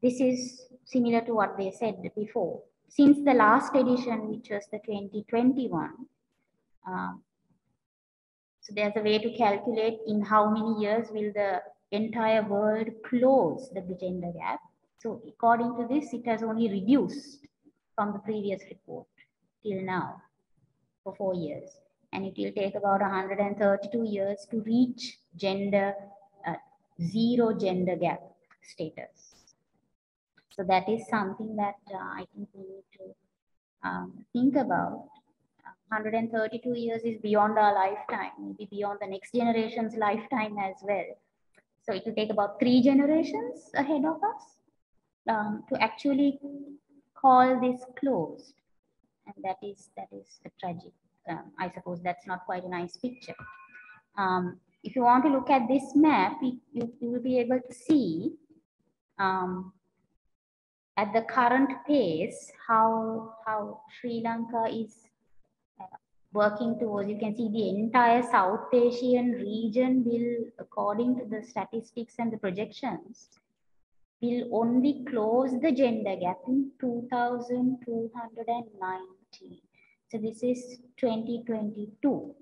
this is similar to what they said before. Since the last edition, which was the 2021, so there's a way to calculate in how many years will the entire world close the gender gap. So according to this, it has only reduced from the previous report till now for 4 years. And it will take about 132 years to reach zero gender gap status. So that is something that I think we need to think about. 132 years is beyond our lifetime, maybe beyond the next generation's lifetime as well. So it will take about 3 generations ahead of us to actually call this closed. And that is a tragic. I suppose that's not quite a nice picture. If you want to look at this map, you will be able to see at the current pace how Sri Lanka is working towards. You can see the entire South Asian region will, according to the statistics and the projections, will only close the gender gap in 2290. So this is 2022.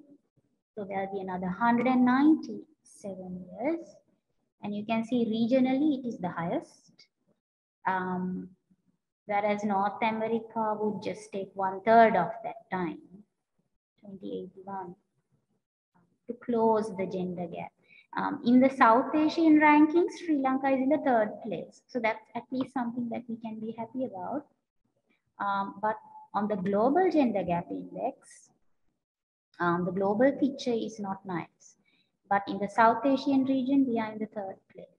So there'll be another 197 years. And you can see regionally it is the highest. Whereas North America would just take 1/3 of that time, 2081, to close the gender gap. In the South Asian rankings, Sri Lanka is in the 3rd place. So that's at least something that we can be happy about. But on the global gender gap index, the global picture is not nice. But in the South Asian region, we are in the 3rd place.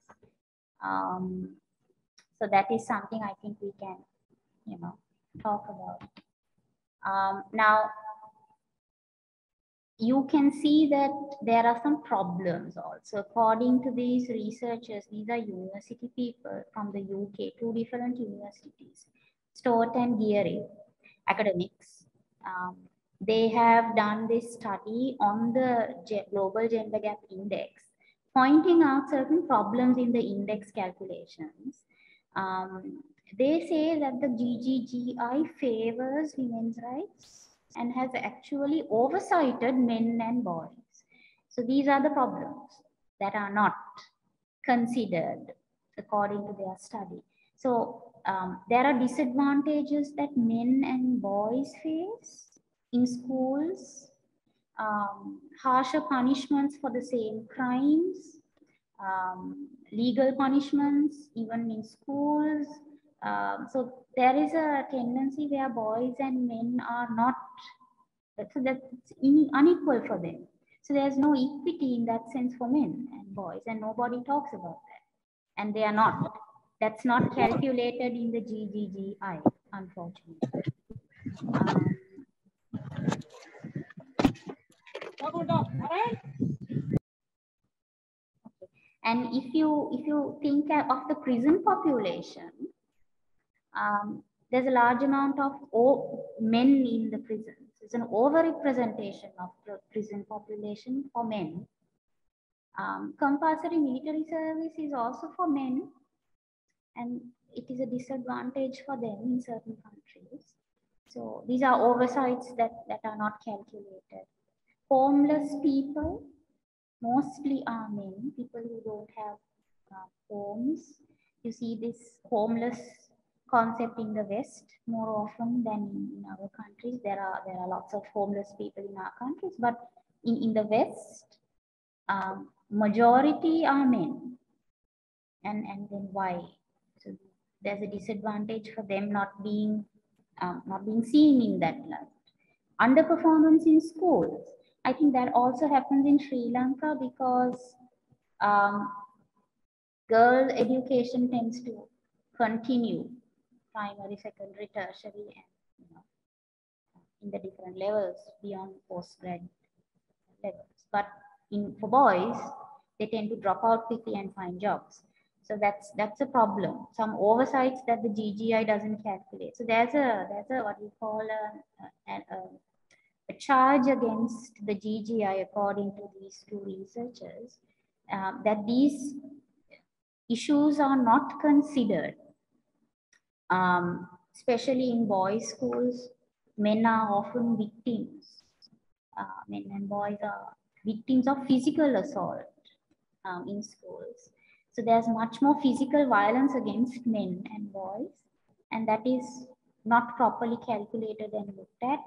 So that is something I think we can, talk about. Now, you can see that there are some problems also. According to these researchers, these are university people from the UK, 2 different universities, Stott and Geary academics. They have done this study on the global gender gap index, pointing out certain problems in the index calculations. They say that the CGEE favors women's rights and has actually oversighted men and boys. So these are the problems that are not considered according to their study. So there are disadvantages that men and boys face in schools, harsher punishments for the same crimes, legal punishments even in schools. So there is a tendency where boys and men are not, so that's unequal for them. So there's no equity in that sense for men and boys, and nobody talks about that. And they are not. That's not calculated in the CGEE, unfortunately. And if you think of the prison population, there's a large amount of men in the prisons. It's an overrepresentation of the prison population for men. Compulsory military service is also for men, and it is a disadvantage for them in certain countries. So these are oversights that are not calculated. Homeless people mostly are men, people who don't have homes. You see this homeless concept in the West more often than in our countries. There are lots of homeless people in our countries, but in the West, majority are men. And then why? So there's a disadvantage for them not being seen in that light. Underperformance in schools. I think that also happens in Sri Lanka because girl education tends to continue primary, secondary, tertiary, and in the different levels beyond postgrad levels. But for boys, they tend to drop out quickly and find jobs. So that's a problem. Some oversights that the CGEE doesn't calculate. So there's a what we call a charge against the CGEE, according to these two researchers, that these issues are not considered, especially in boys' schools. Men are often victims. Men and boys are victims of physical assault in schools. So there's much more physical violence against men and boys, and that is not properly calculated and looked at.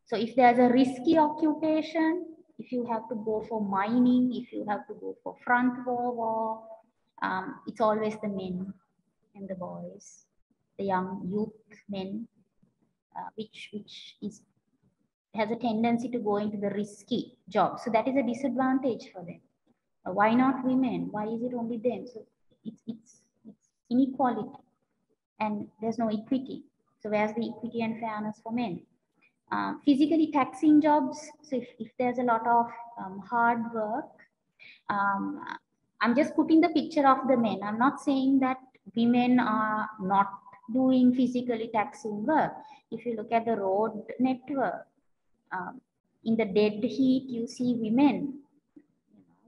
So if there's a risky occupation, if you have to go for mining, if you have to go for front war, it's always the men and the boys, the young youth men, which has a tendency to go into the risky job. So that is a disadvantage for them. Why not women? Why is it only them? So it's inequality, and there's no equity. So where's the equity and fairness for men? Physically taxing jobs. So if there's a lot of hard work, I'm just putting the picture of the men. I'm not saying that women are not doing physically taxing work. If you look at the road network, in the dead heat, you see women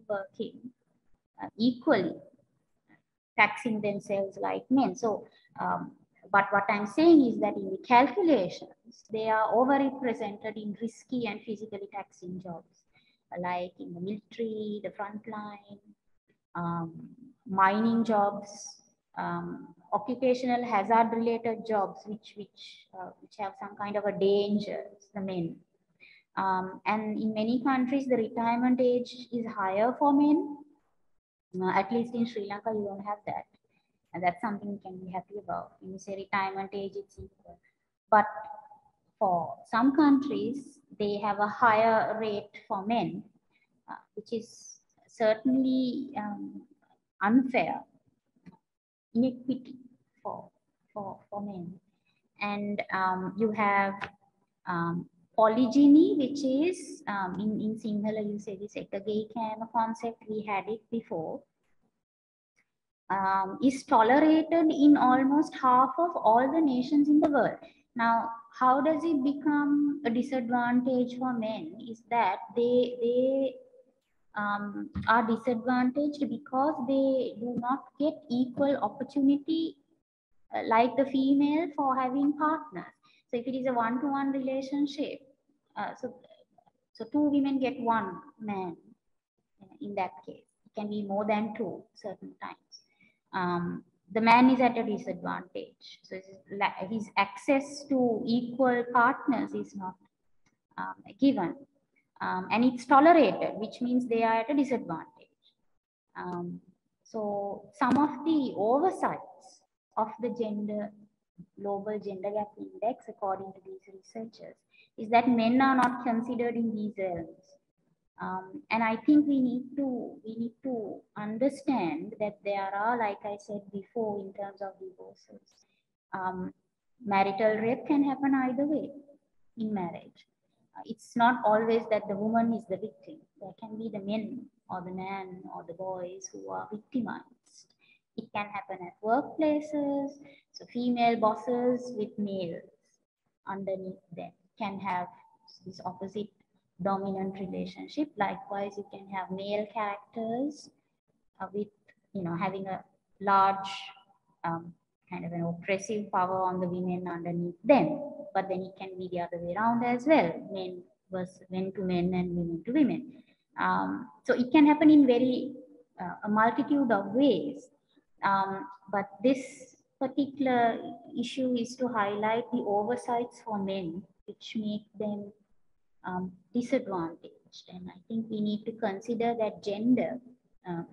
working equally, taxing themselves like men. So, but what I'm saying is that in the calculations, they are overrepresented in risky and physically taxing jobs, like in the military, the front line, mining jobs, occupational hazard related jobs, which have some kind of a danger, the men. And in many countries, the retirement age is higher for men. At least in Sri Lanka, you don't have that. And that's something you can be happy about. When you say retirement age, it's equal. But for some countries, they have a higher rate for men, which is certainly unfair, inequity for men. And you have polygyny, which is in Sinhala, you say this ekagay kama concept, we had it before, is tolerated in almost half of all the nations in the world. Now, how does it become a disadvantage for men is that they are disadvantaged because they do not get equal opportunity like the female for having partners. So if it is a one-to-one relationship, so two women get one man in that case. It can be more than two certain times. The man is at a disadvantage. So his access to equal partners is not given. And it's tolerated, which means they are at a disadvantage. So some of the oversights of the global gender gap index, according to these researchers, is that men are not considered in these realms. And I think we need to understand that there are, like I said before, in terms of divorces, marital rape can happen either way in marriage. It's not always that the woman is the victim. There can be the men or the man or the boys who are victimized. It can happen at workplaces. So female bosses with males underneath them can have this opposite dominant relationship. Likewise, you can have male characters with, having a large um, kind of an oppressive power on the women underneath them. But then it can be the other way around as well, men to men and women to women. So it can happen in very a multitude of ways. But this particular issue is to highlight the oversights for men, which make them disadvantaged. And I think we need to consider that gender,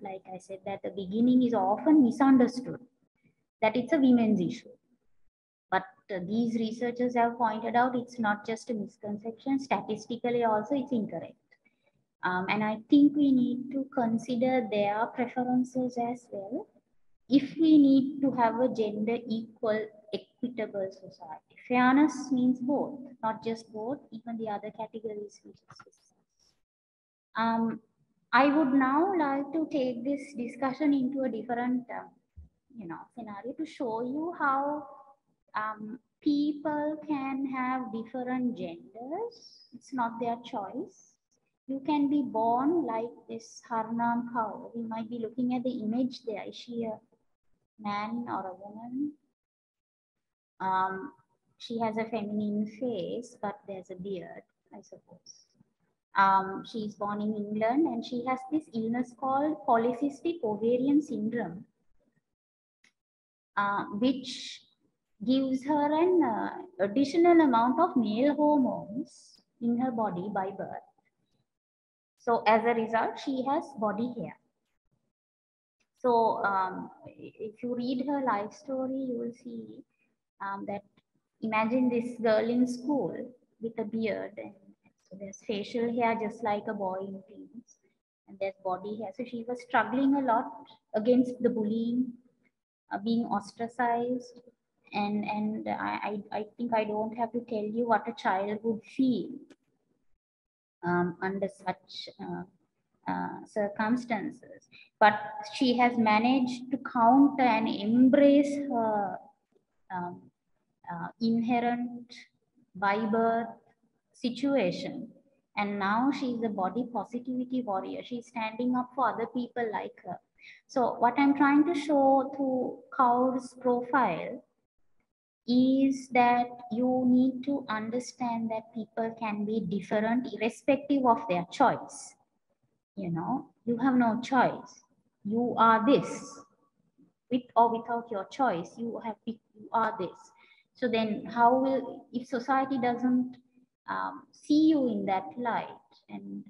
like I said, that the beginning is often misunderstood, that it's a women's issue. But these researchers have pointed out it's not just a misconception, statistically also it's incorrect. And I think we need to consider their preferences as well if we need to have a gender equal, equitable society. Fairness means both, not just both, even the other categories we just discussed. I would now like to take this discussion into a different, scenario to show you how people can have different genders. It's not their choice. You can be born like this Harnam cow. We might be looking at the image there. Is she a man or a woman? She has a feminine face, but there's a beard, I suppose. She's born in England and she has this illness called polycystic ovarian syndrome, which gives her an additional amount of male hormones in her body by birth. So as a result, she has body hair. So if you read her life story, you will see that imagine this girl in school with a beard, and so there's facial hair just like a boy in teens, and there's body hair. So she was struggling a lot against the bullying, being ostracized, and I think I don't have to tell you what a child would feel under such circumstances. But she has managed to counter and embrace her um, inherent by birth situation. And now she's a body positivity warrior. She's standing up for other people like her. So what I'm trying to show through Kaur's profile is that you need to understand that people can be different irrespective of their choice. You have no choice. You are this. With or without your choice, you are this. So then how will, if society doesn't see you in that light, and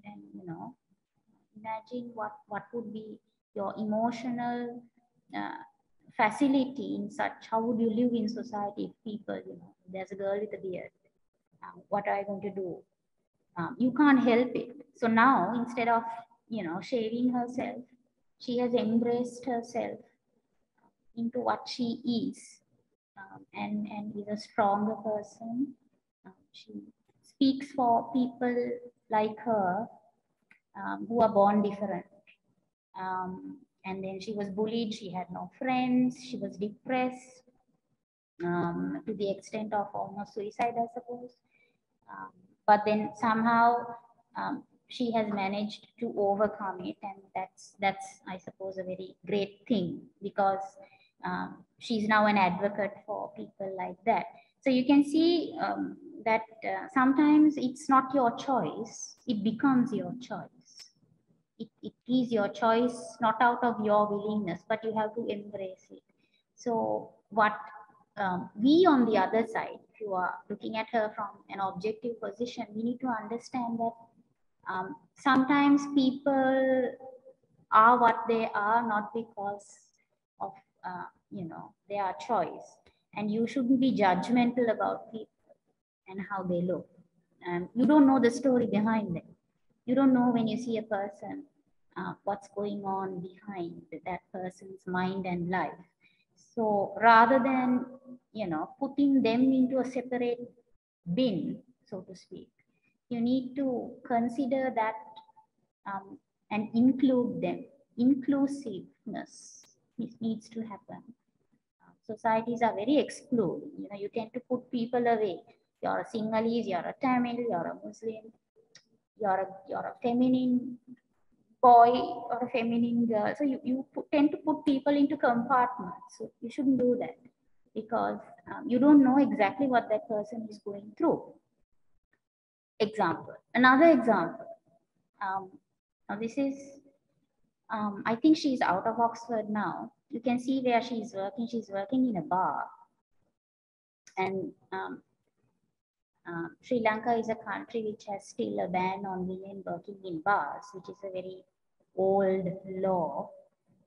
imagine what would be your emotional facility in such, how would you live in society if people, there's a girl with a beard, what are you going to do? You can't help it. So now instead of, shaving herself, she has embraced herself into what she is, and is a stronger person. She speaks for people like her, who are born different. And then she was bullied, she had no friends, she was depressed, to the extent of almost suicide, I suppose. But then somehow she has managed to overcome it, and that's I suppose a very great thing, because she's now an advocate for people like that. So you can see that sometimes it's not your choice, it becomes your choice. It is your choice, not out of your willingness, but you have to embrace it. So what we on the other side, if you are looking at her from an objective position, we need to understand that sometimes people are what they are not because of their choice, and you shouldn't be judgmental about people and how they look. And you don't know the story behind them. You don't know, when you see a person, what's going on behind that person's mind and life. So rather than, putting them into a separate bin, so to speak, you need to consider that and include them. Inclusiveness needs to happen. Societies are very excluding. You tend to put people away. You're a Sinhalese, you're a Tamil, you're a Muslim, you're a feminine boy or a feminine girl. So you tend to put people into compartments. So you shouldn't do that, because you don't know exactly what that person is going through. Example, another example. Now this is, I think she's out of Oxford now. You can see where she's working. She's working in a bar. And Sri Lanka is a country which has still a ban on women working in bars, which is a very old law,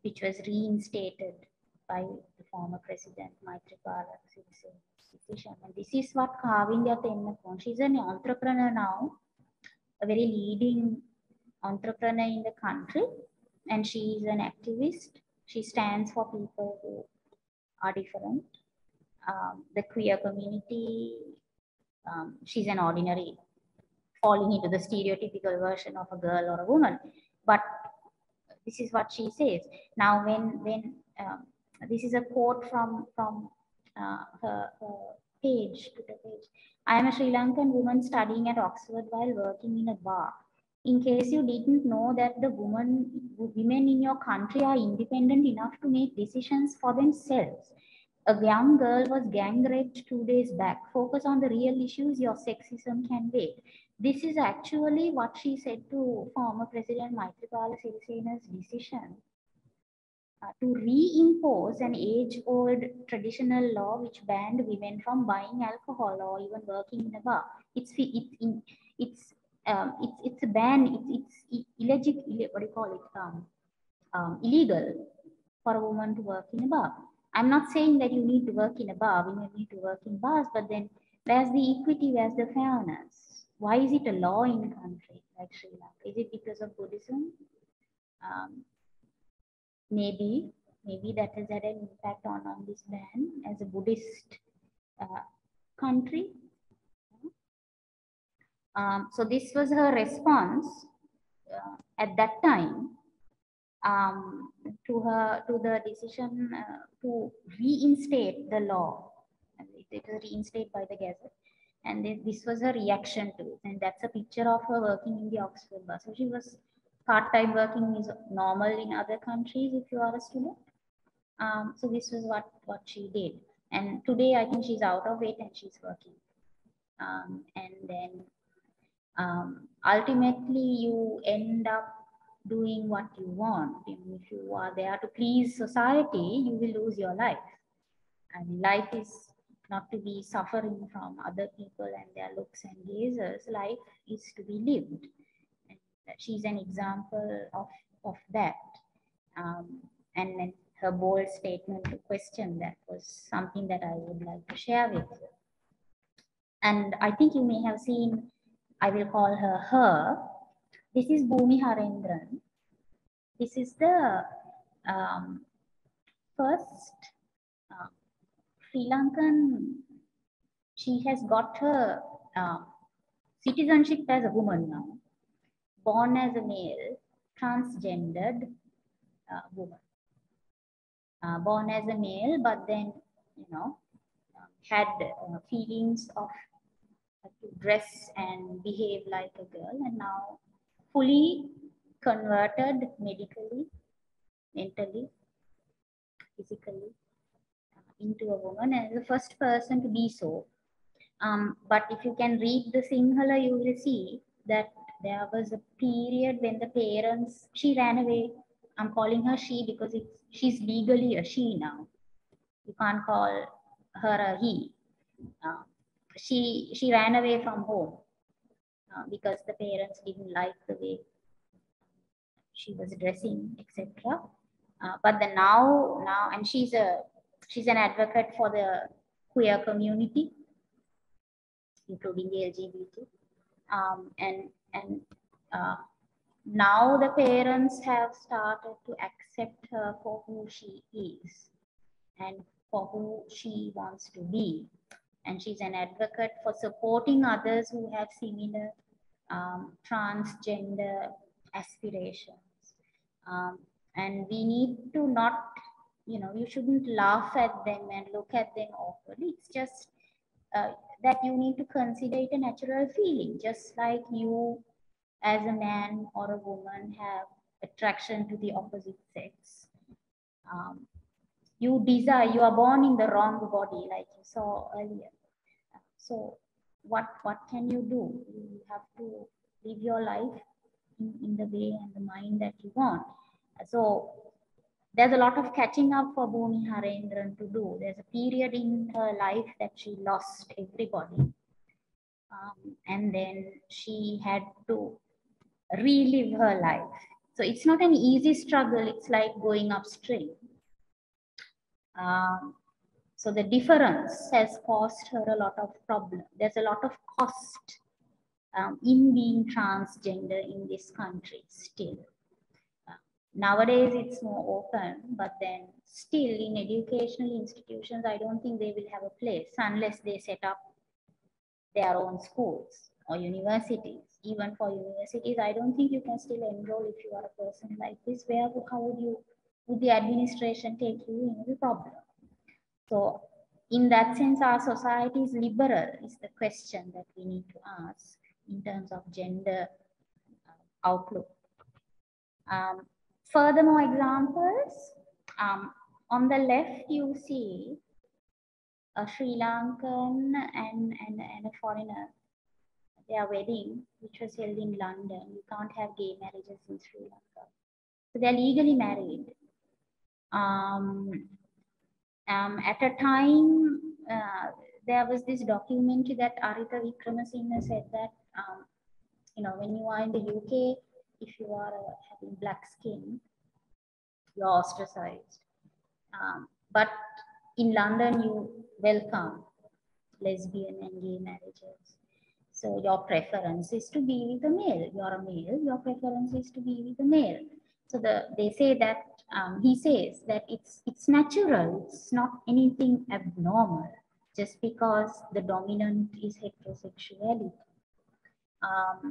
which was reinstated by the former president Maithripala Sirisena. And this is what Kavindya Tennapon. She's an entrepreneur now, a very leading entrepreneur in the country, and she is an activist. She stands for people who are different. The queer community, she's an ordinary, falling into the stereotypical version of a girl or a woman. But this is what she says. Now, when this is a quote from her page, Twitter page. I am a Sri Lankan woman studying at Oxford while working in a bar. In case you didn't know that the women in your country are independent enough to make decisions for themselves. A young girl was gang raped 2 days back. Focus on the real issues. Your sexism can wait. This is actually what she said to former President Maithripala Sirisena's decision to reimpose an age-old traditional law which banned women from buying alcohol or even working in a bar. It's a ban. It's illegal. What do you call it? Illegal for a woman to work in a bar. I'm not saying that you need to work in a bar. Women need to work in bars, but then where's the equity? Where's the fairness? Why is it a law in a country like Sri Lanka? Is it because of Buddhism? Maybe that has had an impact on this ban as a Buddhist country. So this was her response at that time to the decision to reinstate the law. It was reinstated by the Gazette, and this was her reaction to it. And that's a picture of her working in the Oxford bar. So she was part-time working is normal in other countries if you are a student. So this was what she did. And today I think she's out of it and she's working. And then ultimately you end up doing what you want. If you are there to please society, you will lose your life. And life is not to be suffering from other people and their looks and gazes. Life is to be lived. And she's an example of that. And then her bold statement to question that was something that I would like to share with you. And I think you may have seen, I will call her. This is Bhumi Harendran. This is the first Sri Lankan. She has got her citizenship as a woman now. Born as a male, transgendered woman. Born as a male, but then, had feelings of to dress and behave like a girl, and now fully converted medically, mentally, physically into a woman, and the first person to be so. But if you can read the Sinhala, you will see that there was a period when the parents, she ran away. I'm calling her she because she's legally a she now. You can't call her a he. She ran away from home because the parents didn't like the way she was dressing, etc. But then now, and she's an advocate for the queer community, including the LGBT, and now the parents have started to accept her for who she is and for who she wants to be. And she's an advocate for supporting others who have similar transgender aspirations. And we need to not you shouldn't laugh at them and look at them awkwardly. It's just uh, that you need to consider it a natural feeling, just like you as a man or a woman have attraction to the opposite sex. Um, you are born in the wrong body, like you saw earlier. So what can you do? You have to live your life in the way and the mind that you want. So there's a lot of catching up for Bhumi Harendran to do. There's a period in her life that she lost everybody. And then she had to relive her life. So it's not an easy struggle. It's like going upstream. Um, so the difference has caused her a lot of problem. There's a lot of cost in being transgender in this country still. Nowadays it's more open, but then still in educational institutions, I don't think they will have a place unless they set up their own schools or universities. Even for universities, I don't think you can still enroll if you are a person like this. How would the administration take you in the problem? So in that sense, our society is liberal is the question that we need to ask in terms of gender outlook. Furthermore examples, on the left you see a Sri Lankan and a foreigner, their wedding, which was held in London. You can't have gay marriages in Sri Lanka. So they're legally married. At a time, there was this documentary that Arita Vikramasinghe said that, when you are in the UK, if you are having black skin, you're ostracized. But in London, you welcome lesbian and gay marriages. So your preference is to be with a male. You're a male, your preference is to be with a male. So they say that, he says that it's natural, it's not anything abnormal, just because the dominant is heterosexuality.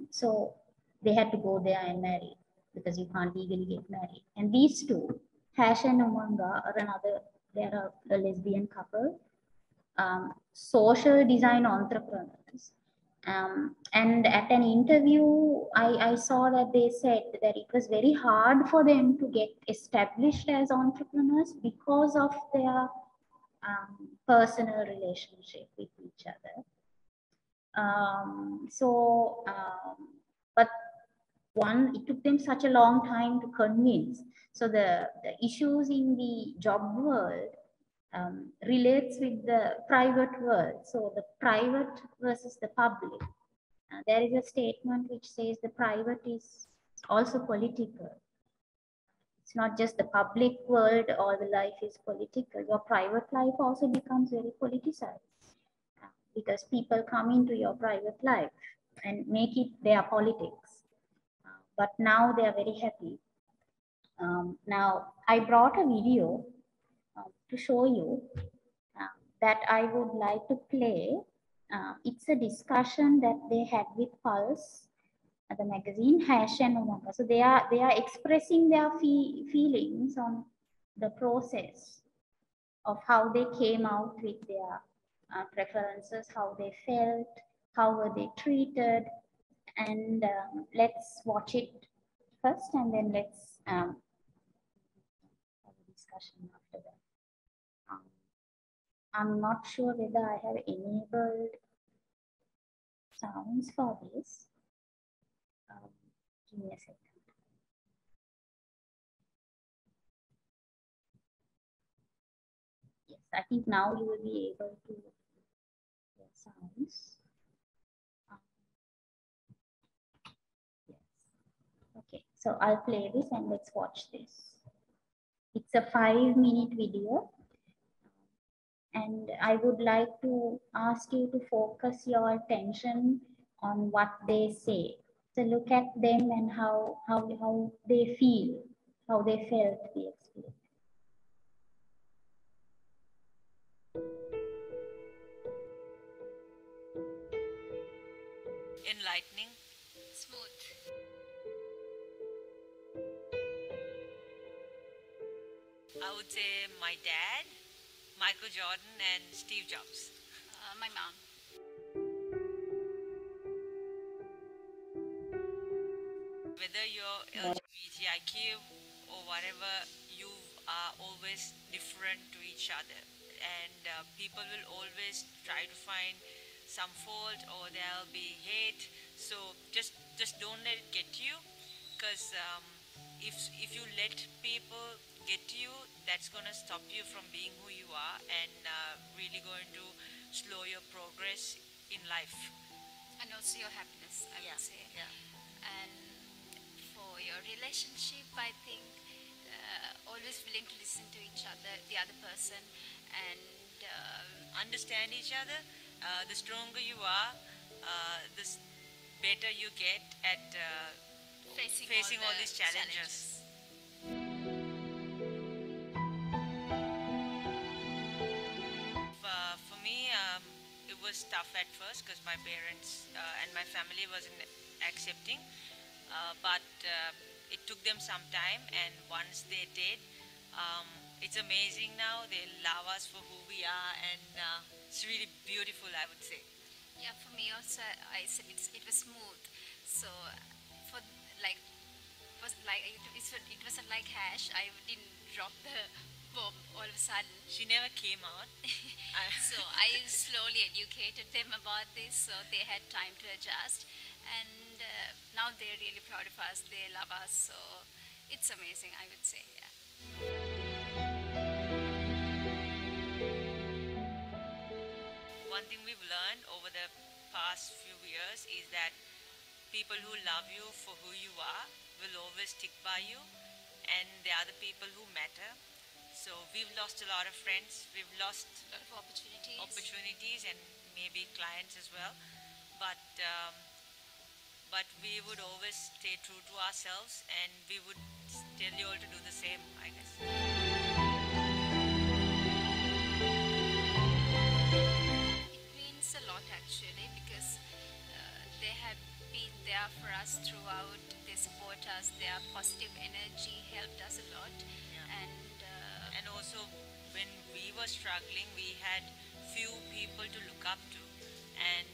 So they had to go there and marry because you can't legally get married. And these two, Hash and Umanga, are they're a lesbian couple, social design entrepreneurs. And at an interview, I saw that they said that it was very hard for them to get established as entrepreneurs because of their personal relationship with each other. But it took them such a long time to convince. So the issues in the job world relates with the private world. So the private versus the public. There is a statement which says the private is also political. It's not just the public world, all the life is political. Your private life also becomes very politicized because people come into your private life and make it their politics. But now they are very happy. Now, I brought a video to show you that I would like to play. It's a discussion that they had with Pulse, the magazine, Hash and Umanga. So they are expressing their feelings on the process of how they came out with their preferences, how they felt, how were they treated, and let's watch it first, and then let's have a discussion after that. I'm not sure whether I have enabled sounds for this. Give me a second. Yes, I think now you will be able to hear sounds. Yes. Okay, so I'll play this and let's watch this. It's a 5-minute video. And I would like to ask you to focus your attention on what they say. So look at them and how they feel, how they felt the experience. Enlightening, smooth. I would say my dad, Michael Jordan, and Steve Jobs. My mom. Whether you're LGBTIQ or whatever, you are always different to each other, and people will always try to find some fault, or there'll be hate. So just don't let it get to you, because if you let people get to you, that's gonna stop you from being who you are, and really going to slow your progress in life. And also your happiness, I Yeah, would say. yeah. And for your relationship, I think always willing to listen to each other, the other person, and Understand each other. The stronger you are, better you get at facing facing all all the these challenges. challenges. For me, it was tough at first because my parents and my family wasn't accepting, but it took them some time, and once they did, um, it's amazing now. They love us for who we are, and it's really beautiful, I would say. Yeah, for me also, I said it was smooth. So for like was like it wasn't like hash. I didn't drop the bomb all of a sudden. She never came out. So I slowly educated them about this, so they had time to adjust, and now they're really proud of us. They love us, so it's amazing, I would say. Yeah. One thing we've learned over the past few years is that people who love you for who you are will always stick by you, and they are the people who matter. So we've lost a lot of friends, we've lost A lot of opportunities. opportunities, and maybe clients as well. But we would always stay true to ourselves, and we would tell you all to do the same, I guess. It means a lot actually because they have been there for us throughout. They support us. Their positive energy helped us a lot, Yeah. and And also, when we were struggling, we had few people to look up to, and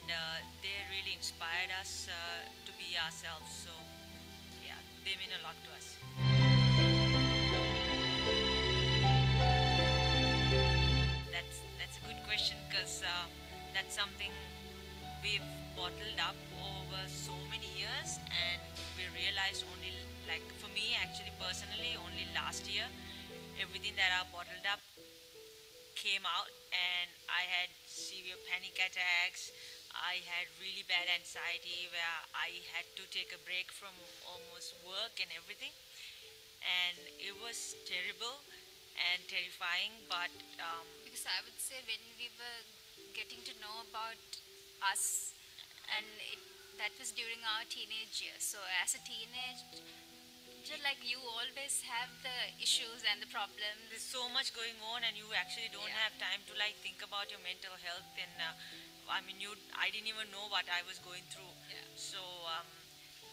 they really inspired us to be ourselves. So, yeah, they mean a lot to us. That's a good question, because that's something we've bottled up over so many years, and we realized only, like for me actually personally, only last year everything that I bottled up came out, and I had severe panic attacks. I had really bad anxiety where I had to take a break from almost work and everything, and it was terrible and terrifying. But because I would say when we were getting to know about us, and that was during our teenage years. So as a teenage, just like you always have the issues and the there's problems. so much going on, and you actually don't Yeah. have time to like think about your mental health. And I mean, I didn't even know what I was going through. Yeah. So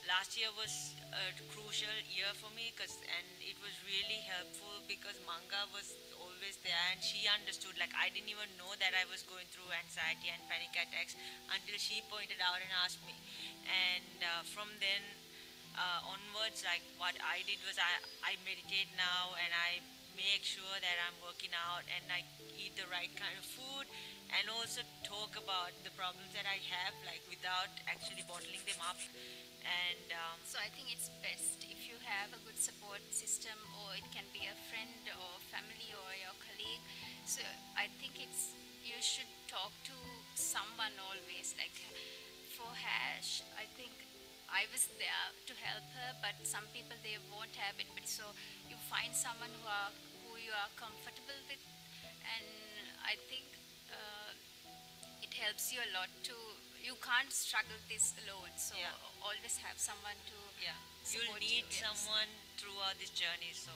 last year was a crucial year for me, and it was really helpful because Manga was always there, and she understood. Like, I didn't even know that I was going through anxiety and panic attacks until she pointed out and asked me. And from then onwards, like what I did was I meditate now, and I make sure that I'm working out and I eat the right kind of food, and also talk about the problems that I have, like without actually bottling them up. And So I think it's best if you have a good support system, or it can be a friend or family or your colleague. So I think you should talk to someone always. Like for Hash, I think I was there to help her, but some people they won't have it. But so you find someone who you are comfortable with, and I think. It helps you a lot to you can't struggle this alone, so yeah, always have someone to yeah, you'll support you. need Yes. someone throughout this journey. So,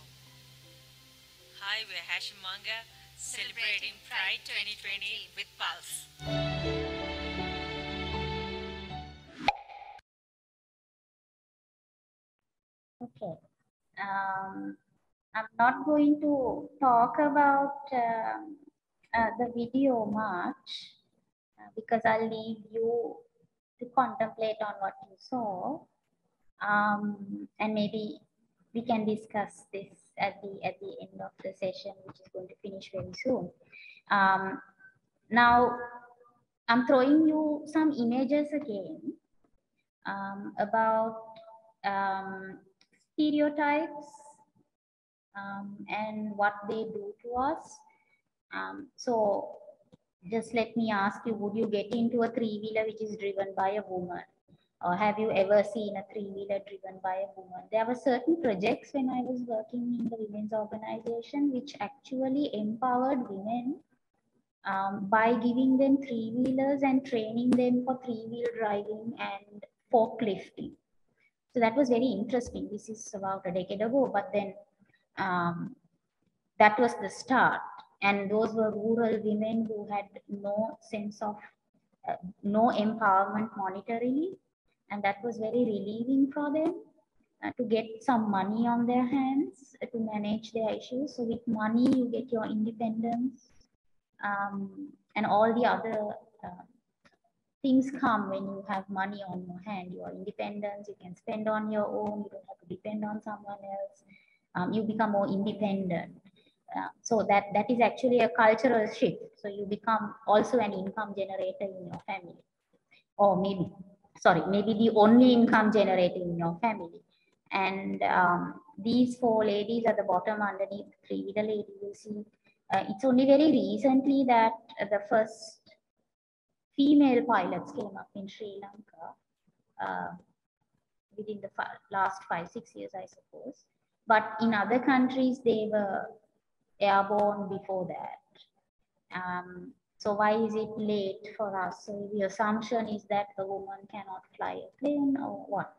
hi, we're Hashim Manga, celebrating Pride 2020 with Pulse. Okay. Um, I'm not going to talk about the video much because I'll leave you to contemplate on what you saw, and maybe we can discuss this at the end of the session, which is going to finish very soon. Um, Now, I'm throwing you some images again about stereotypes and what they do to us. So just let me ask you, would you get into a three-wheeler which is driven by a woman? Or have you ever seen a three-wheeler driven by a woman? There were certain projects when I was working in the women's organization which actually empowered women by giving them three-wheelers and training them for three-wheel driving and forklifting. So that was very interesting. This is about a decade ago, but then um, that was the start. And those were rural women who had no sense of, no empowerment monetarily. And that was very relieving for them to get some money on their hands to manage their issues. So with money, you get your independence, and all the other uh, things come when you have money on your hand. Your independence, you can spend on your own, you don't have to depend on someone else. You become more independent. So that is actually a cultural shift. So you become also an income generator in your family, or maybe the only income generator in your family. And these four ladies at the bottom underneath the three-wheeler lady, you see, it's only very recently that the first female pilots came up in Sri Lanka within the last 5, 6 years, I suppose. But in other countries, they were airborne before that. So why is it late for us? So the assumption is that a woman cannot fly a plane or what?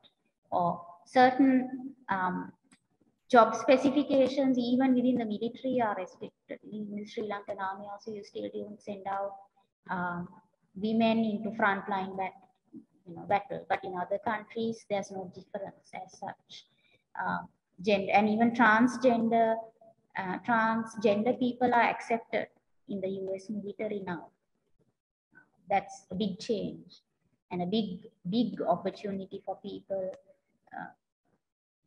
Or certain job specifications, even within the military, are restricted. In the Sri Lankan army also, you still don't send out um, women into frontline battle. But in other countries, there's no difference as such. Gender and even transgender people are accepted in the US military now. That's a big change and a big opportunity for people, uh,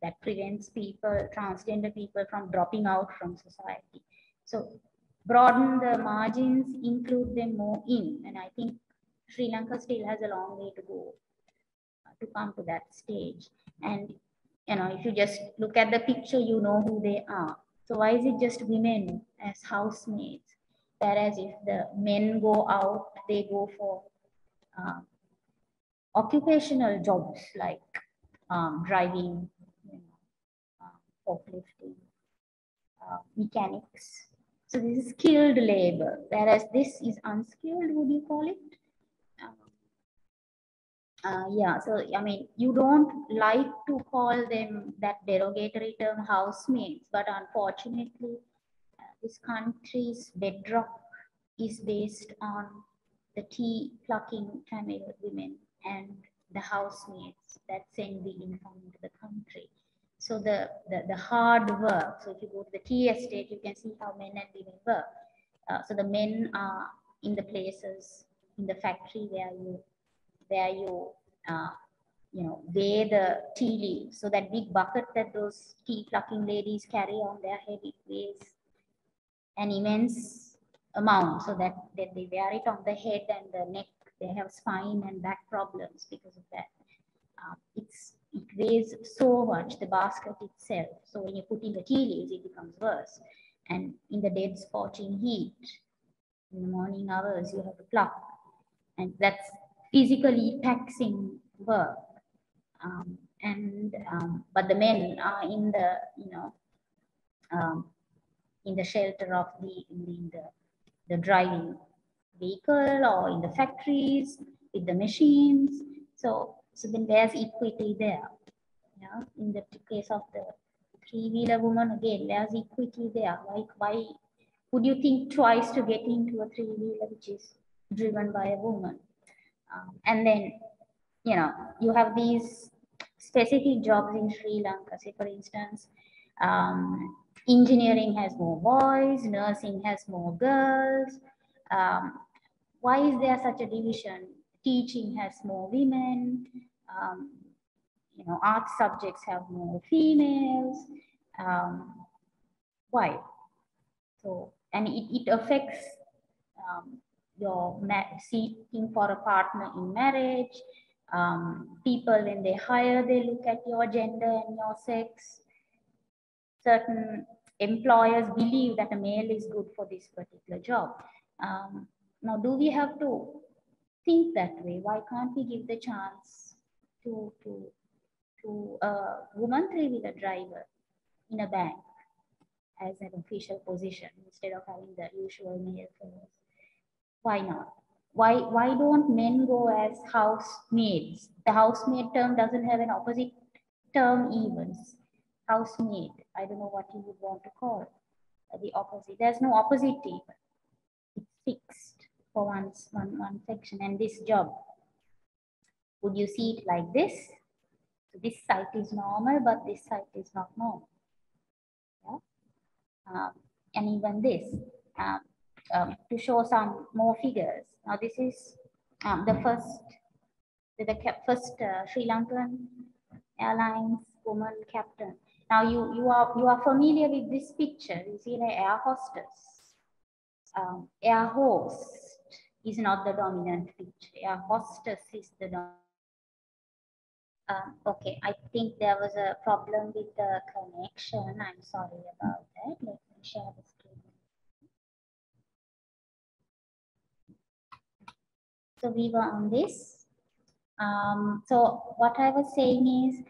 that prevents people, transgender people, from dropping out from society. So broaden the margins, include them more in, and I think Sri Lanka still has a long way to go to come to that stage. And if you just look at the picture, you know who they are. So why is it just women as housemaids? Whereas if the men go out, they go for uh, occupational jobs like driving, forklifting, mechanics. So this is skilled labor, whereas this is unskilled, would you call it? Um, yeah, so I mean, you don't like to call them that derogatory term housemaids, but unfortunately, this country's bedrock is based on the tea plucking Tamil women and the housemaids that send the income into the country. So the hard work. So if you go to the tea estate, you can see how men and women work. So the men are in the places in the factory where you uh, weigh the tea leaves. So that big bucket that those tea plucking ladies carry on their head, it weighs an immense amount, so that they wear it on the head and the neck. They have spine and back problems because of that. It weighs so much, the basket itself. So when you put in the tea leaves, it becomes worse. And in the dead scorching heat, in the morning hours, you have to pluck. And that's physically taxing work. But the men are in the, um, in the shelter of the driving vehicle or in the factories with the machines. So then there's equity there. Yeah, in the case of the three-wheeler woman, again, there's equity there. Like, why would you think twice to get into a three-wheeler which is driven by a woman? And then, you have these specific jobs in Sri Lanka. Say, for instance, um, Engineering has more boys, nursing has more girls. Um, why is there such a division? Teaching has more women. Um, art subjects have more females. Um, why? So, and it affects your seeking for a partner in marriage. People, when they hire, they look at your gender and your sex. Certain employers believe that a male is good for this particular job. Now, do we have to think that way? Why can't we give the chance to a woman three-wheeler driver in a bank as an official position instead of having the usual male fellows? Why not? Why don't men go as housemaids? The housemaid term doesn't have an opposite term even. Housemaid. I don't know what you would want to call the opposite. There's no opposite even. It's fixed for one section. And this job, would you see it like this? So this site is normal, but this site is not normal. Yeah? And even this. Um, to show some more figures. Now this is the first Sri Lankan Airlines woman captain. Now you are familiar with this picture. You see the air hostess. Air host is not the dominant picture. Air hostess is the dominant. Okay, I think there was a problem with the connection. I'm sorry about that. Let me share the screen. So we were on this. So what I was saying is,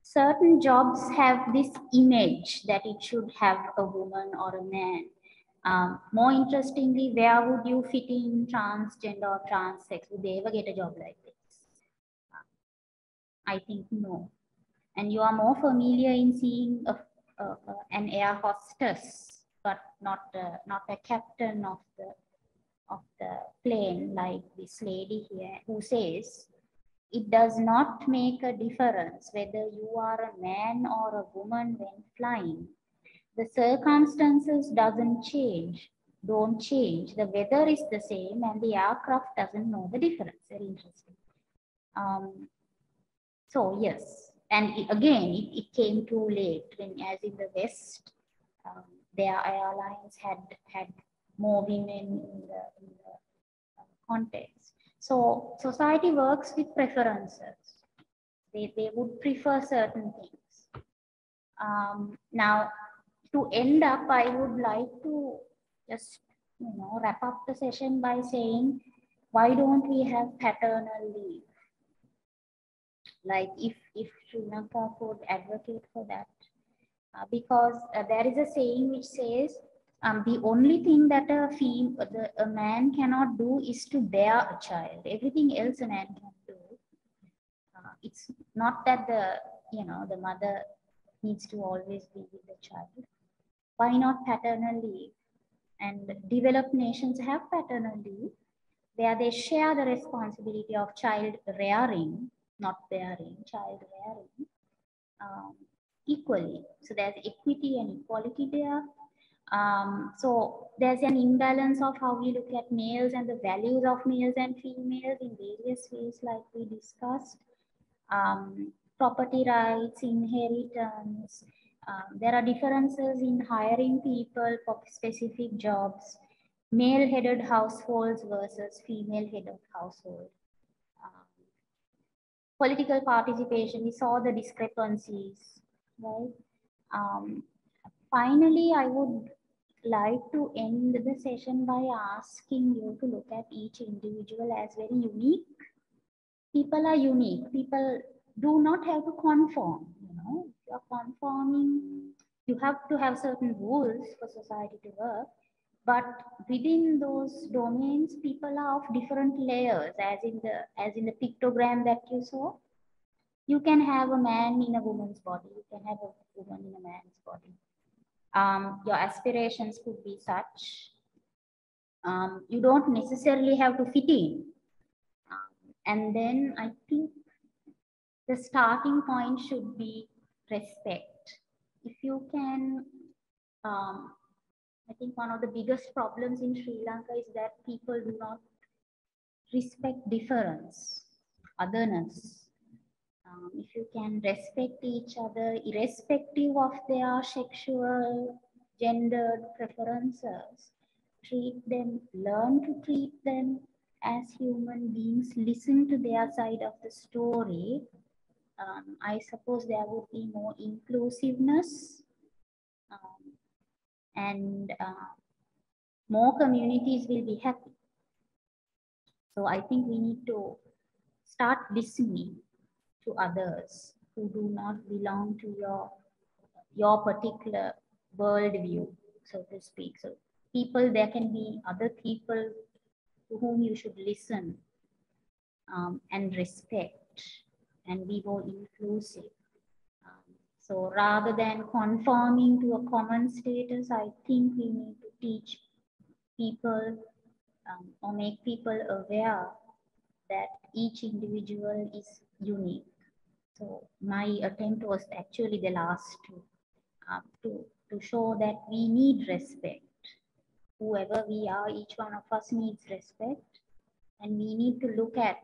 certain jobs have this image that it should have a woman or a man. More interestingly, where would you fit in transgender or transsex? Would they ever get a job like this? I think no. And you are more familiar in seeing an air hostess, but not a captain of the plane like this lady here who says, it does not make a difference whether you are a man or a woman when flying. The circumstances don't change. The weather is the same and the aircraft doesn't know the difference. Very interesting. Um, so yes, and again, it came too late when, as in the West, their airlines had more women in the context. So society works with preferences. They would prefer certain things. Now, to end up, I would like to just wrap up the session by saying, why don't we have paternal leave? Like if Sri Lanka could advocate for that, because there is a saying which says the only thing that a man cannot do is to bear a child. Everything else a man can do. It's not that the mother needs to always be with the child. Why not paternal leave? And developed nations have paternal leave where they share the responsibility of child rearing, not bearing, child rearing, um, equally. So there's equity and equality there. So there's an imbalance of how we look at males and the values of males and females in various ways, like we discussed. Property rights, inheritance. There are differences in hiring people for specific jobs, male-headed households versus female-headed household. Um, Political participation, we saw the discrepancies, right? Um, Finally, I would like to end the session by asking you to look at each individual as very unique. People are unique. People do not have to conform. If you're conforming, you have to have certain rules for society to work. But within those domains, people are of different layers, as in the pictogram that you saw. You can have a man in a woman's body. You can have a woman in a man's body. Your aspirations could be such. You don't necessarily have to fit in. And then I think the starting point should be respect. if you can, um, I think one of the biggest problems in Sri Lanka is that people do not respect difference, otherness. If you can respect each other, irrespective of their sexual, gendered preferences, treat them, learn to treat them as human beings, listen to their side of the story, I suppose there would be more inclusiveness, um, and more communities will be happy. So I think we need to start listening to others who do not belong to your particular worldview, so to speak. So people, there can be other people to whom you should listen, and respect and be more inclusive. So rather than conforming to a common status, I think we need to teach people, or make people aware that each individual is unique. So my attempt was actually the last two, to show that we need respect. Whoever we are, each one of us needs respect, and we need to look at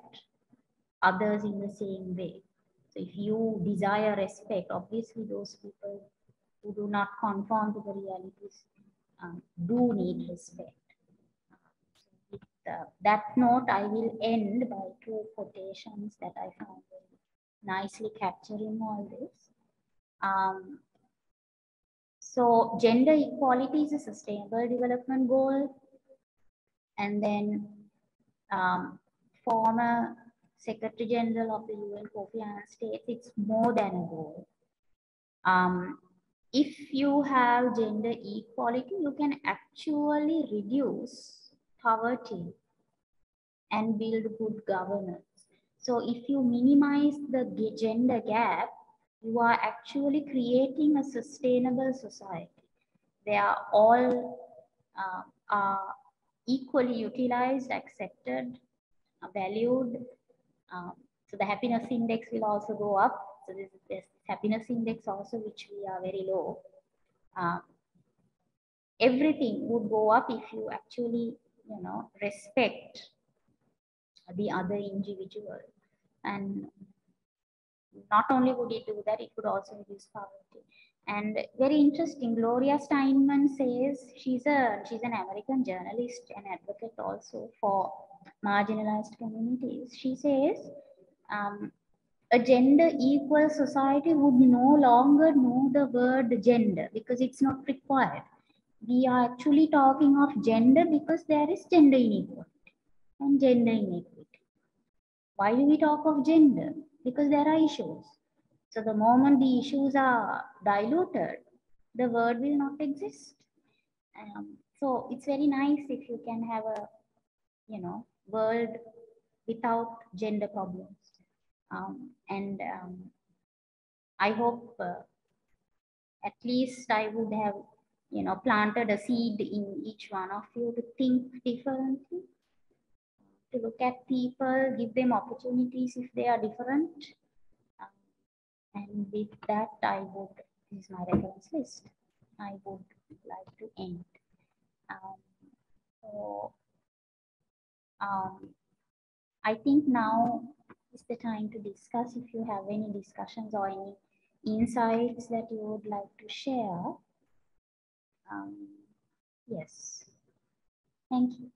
others in the same way. So if you desire respect, obviously those people who do not conform to the realities, do need respect. With that note, I will end by two quotations that I found very nicely capturing all this. Um, so gender equality is a sustainable development goal. And then um, former Secretary General of the UN, Kofi Annan, states it's more than a goal. If you have gender equality, you can actually reduce poverty and build good governance. So if you minimize the gender gap, you are actually creating a sustainable society. They are all are equally utilized, accepted, valued. Um, so the happiness index will also go up. So this happiness index also, which we are very low. Uh, Everything would go up if you actually, respect the other individual. And not only would it do that, it could also reduce poverty. And very interesting, Gloria Steinman says she's an American journalist and advocate also for marginalized communities. She says um, a gender equal society would no longer know the word gender because it's not required. We are actually talking of gender because there is gender inequality and gender inequity. Why do we talk of gender? Because there are issues. So the moment the issues are diluted, the word will not exist. So it's very nice if you can have a, world without gender problems. And I hope at least I would have, planted a seed in each one of you to think differently, to look at people, give them opportunities if they are different. Um, and with that, this is my reference list. I would like to end. Um, so um, I think now is the time to discuss. If you have any discussions or any insights that you would like to share. Um, yes, thank you.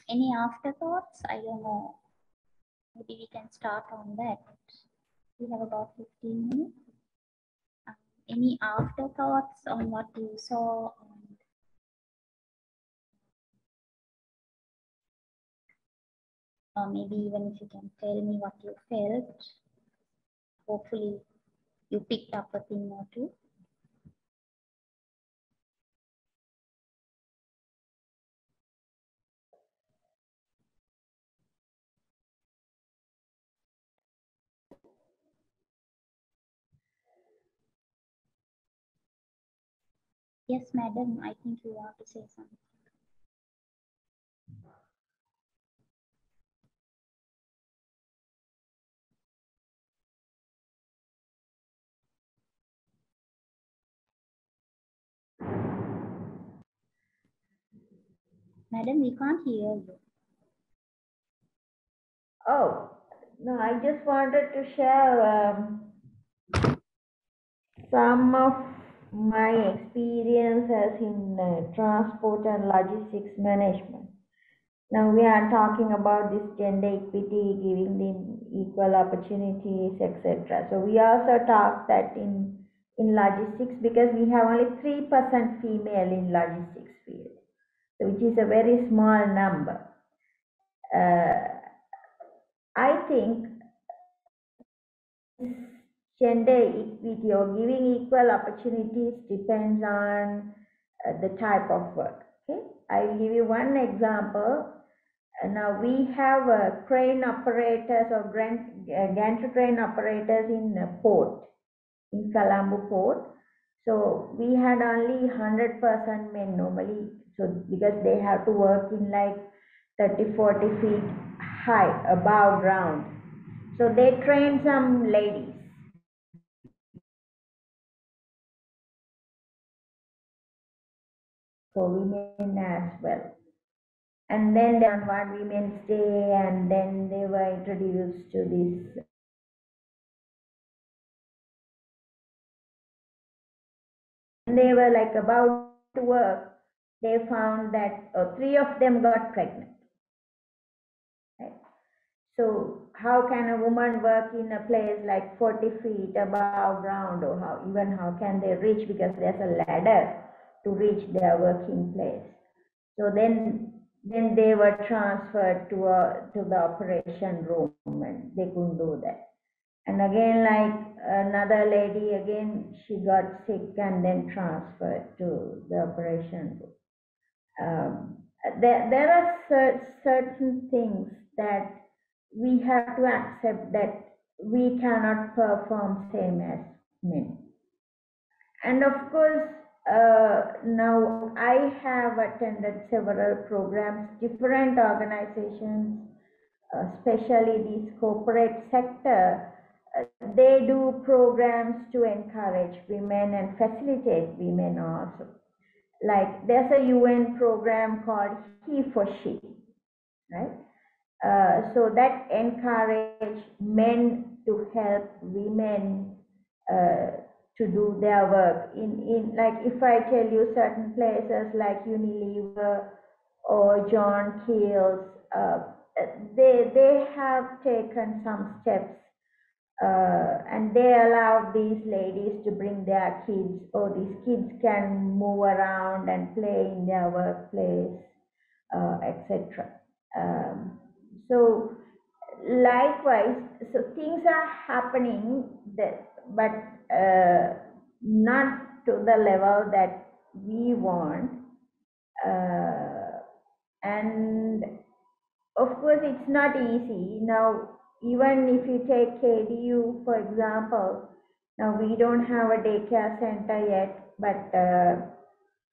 Any afterthoughts? I don't know. Maybe we can start on that. We have about 15 minutes. Any afterthoughts on what you saw? Or maybe even if you can tell me what you felt. Hopefully you picked up a thing or two. Yes, madam, I think you want to say something. Madam, we can't hear you. Oh, no, I just wanted to share some of my experiences in transport and logistics management. Now we are talking about this gender equity, giving them equal opportunities, etc. So we also talk that in logistics, because we have only 3% female in logistics field, so which is a very small number. I think gender equity or giving equal opportunities depends on the type of work. Okay, I'll give you one example. Now we have crane operators or gantry crane operators in port, in Colombo port. So we had only 100% men normally. So because they have to work in like 30-40 feet high above ground. So they train some ladies. For women as well. And then on one Women's Day, and then they were introduced to this. And they were like about to work, they found that 3 of them got pregnant. Right? So how can a woman work in a place like 40 feet above ground, or how can they reach, because there's a ladder to reach their working place. So then they were transferred to the operation room, and they couldn't do that. And again, like another lady, again she got sick and then transferred to the operation room. There are certain things that we have to accept, that we cannot perform same as men. And of course, now I have attended several programs, different organizations, especially this corporate sector. They do programs to encourage women and facilitate women also. Like there's a UN program called He for She, right? So that encourage men to help women to do their work. In like, if I tell you certain places like Unilever or John Keel's, they have taken some steps, and they allow these ladies to bring their kids, or these kids can move around and play in their workplace, etc. So likewise, so things are happening that, but not to the level that we want. And of course, it's not easy. Now, even if you take KDU, for example, now we don't have a daycare center yet, but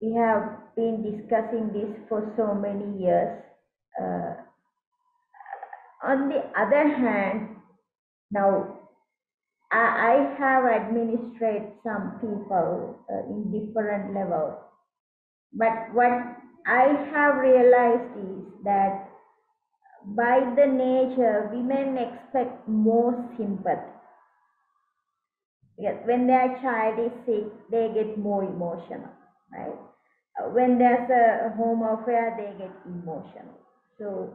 we have been discussing this for so many years. On the other hand, now I have administrated some people in different levels, but what I have realized is that by the nature, women expect more sympathy. Yes, when their child is sick, they get more emotional, right? When there's a home affair, they get emotional. So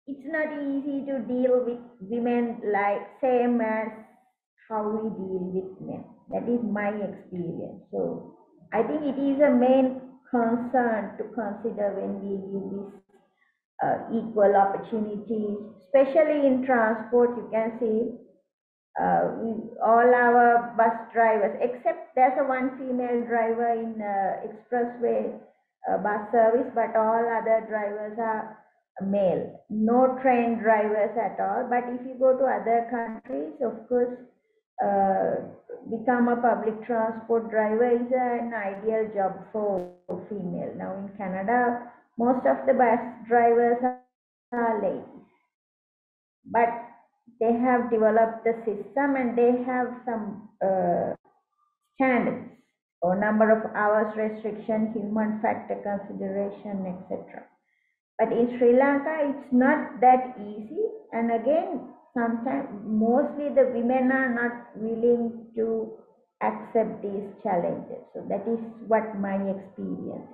it's not easy to deal with women like same as how we deal with men. That is my experience. So I think it is a main concern to consider when we give this equal opportunities, especially in transport. You can see all our bus drivers, except there's a one female driver in expressway bus service, but all other drivers are male. No train drivers at all. But if you go to other countries, of course, become a public transport driver is an ideal job for female. Now in Canada, most of the bus drivers are ladies, but they have developed the system and they have some standards or number of hours restriction, human factor consideration, etc. But in Sri Lanka, it's not that easy. And again, sometimes, mostly the women are not willing to accept these challenges. So that is what my experience.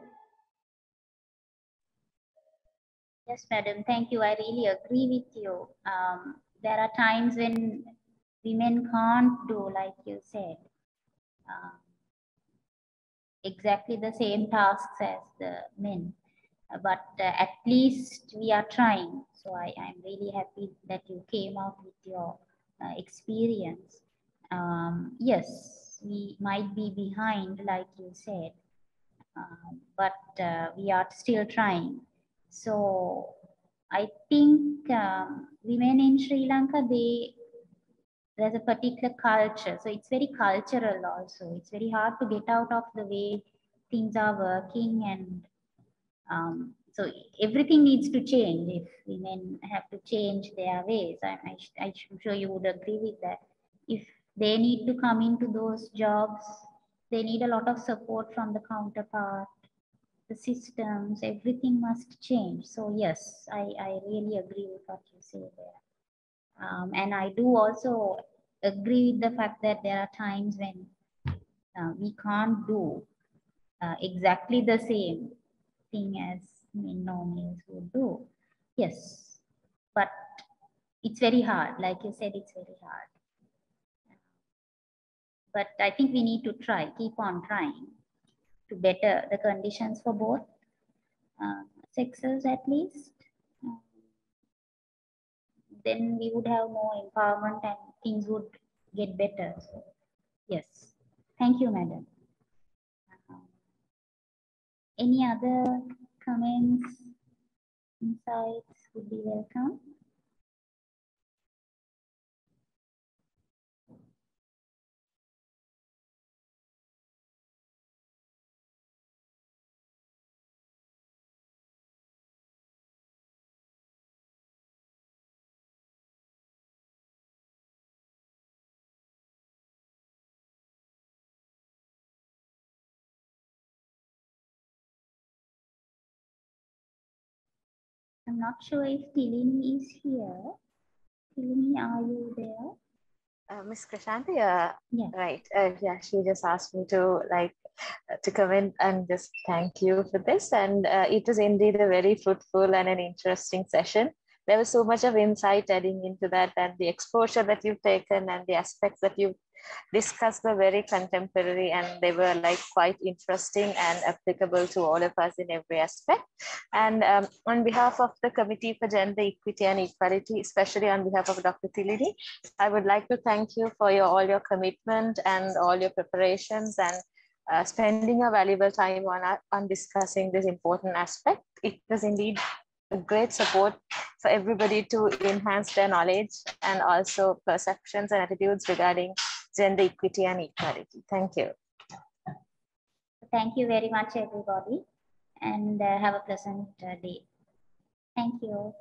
Yes, madam. Thank you. I really agree with you. There are times when women can't do, like you said, exactly the same tasks as the men. But at least we are trying. So I'm really happy that you came out with your experience. Yes, we might be behind, like you said, but we are still trying. So I think women in Sri Lanka, there's a particular culture. So it's very cultural also. It's very hard to get out of the way things are working, and so everything needs to change. If women have to change their ways, I'm sure you would agree with that. If they need to come into those jobs, they need a lot of support from the counterpart, the systems, everything must change. So yes, I really agree with what you say there. And I do also agree with the fact that there are times when we can't do exactly the same thing as men normally would do. Yes, but it's very hard. Like you said, it's very hard. But I think we need to try, keep on trying to better the conditions for both sexes at least. Then we would have more empowerment and things would get better. So, yes, thank you, madam. Any other comments, insights would be welcome. I'm not sure if Tilini is here. Tilini, are you there? Miss Krishanti, Yeah. right. Yeah, she just asked me to to come in and just thank you for this. And it was indeed a very fruitful and an interesting session. There was so much of insight adding into that, and the exposure that you've taken and the aspects that you've discussed were very contemporary, and they were quite interesting and applicable to all of us in every aspect. And on behalf of the Committee for Gender Equity and Equality, especially on behalf of Dr. Tilini, I would like to thank you for all your commitment and all your preparations, and spending a valuable time on discussing this important aspect. It was indeed a great support for everybody to enhance their knowledge and also perceptions and attitudes regarding gender equity and equality. Thank you. Thank you very much, everybody, and have a pleasant day. Thank you.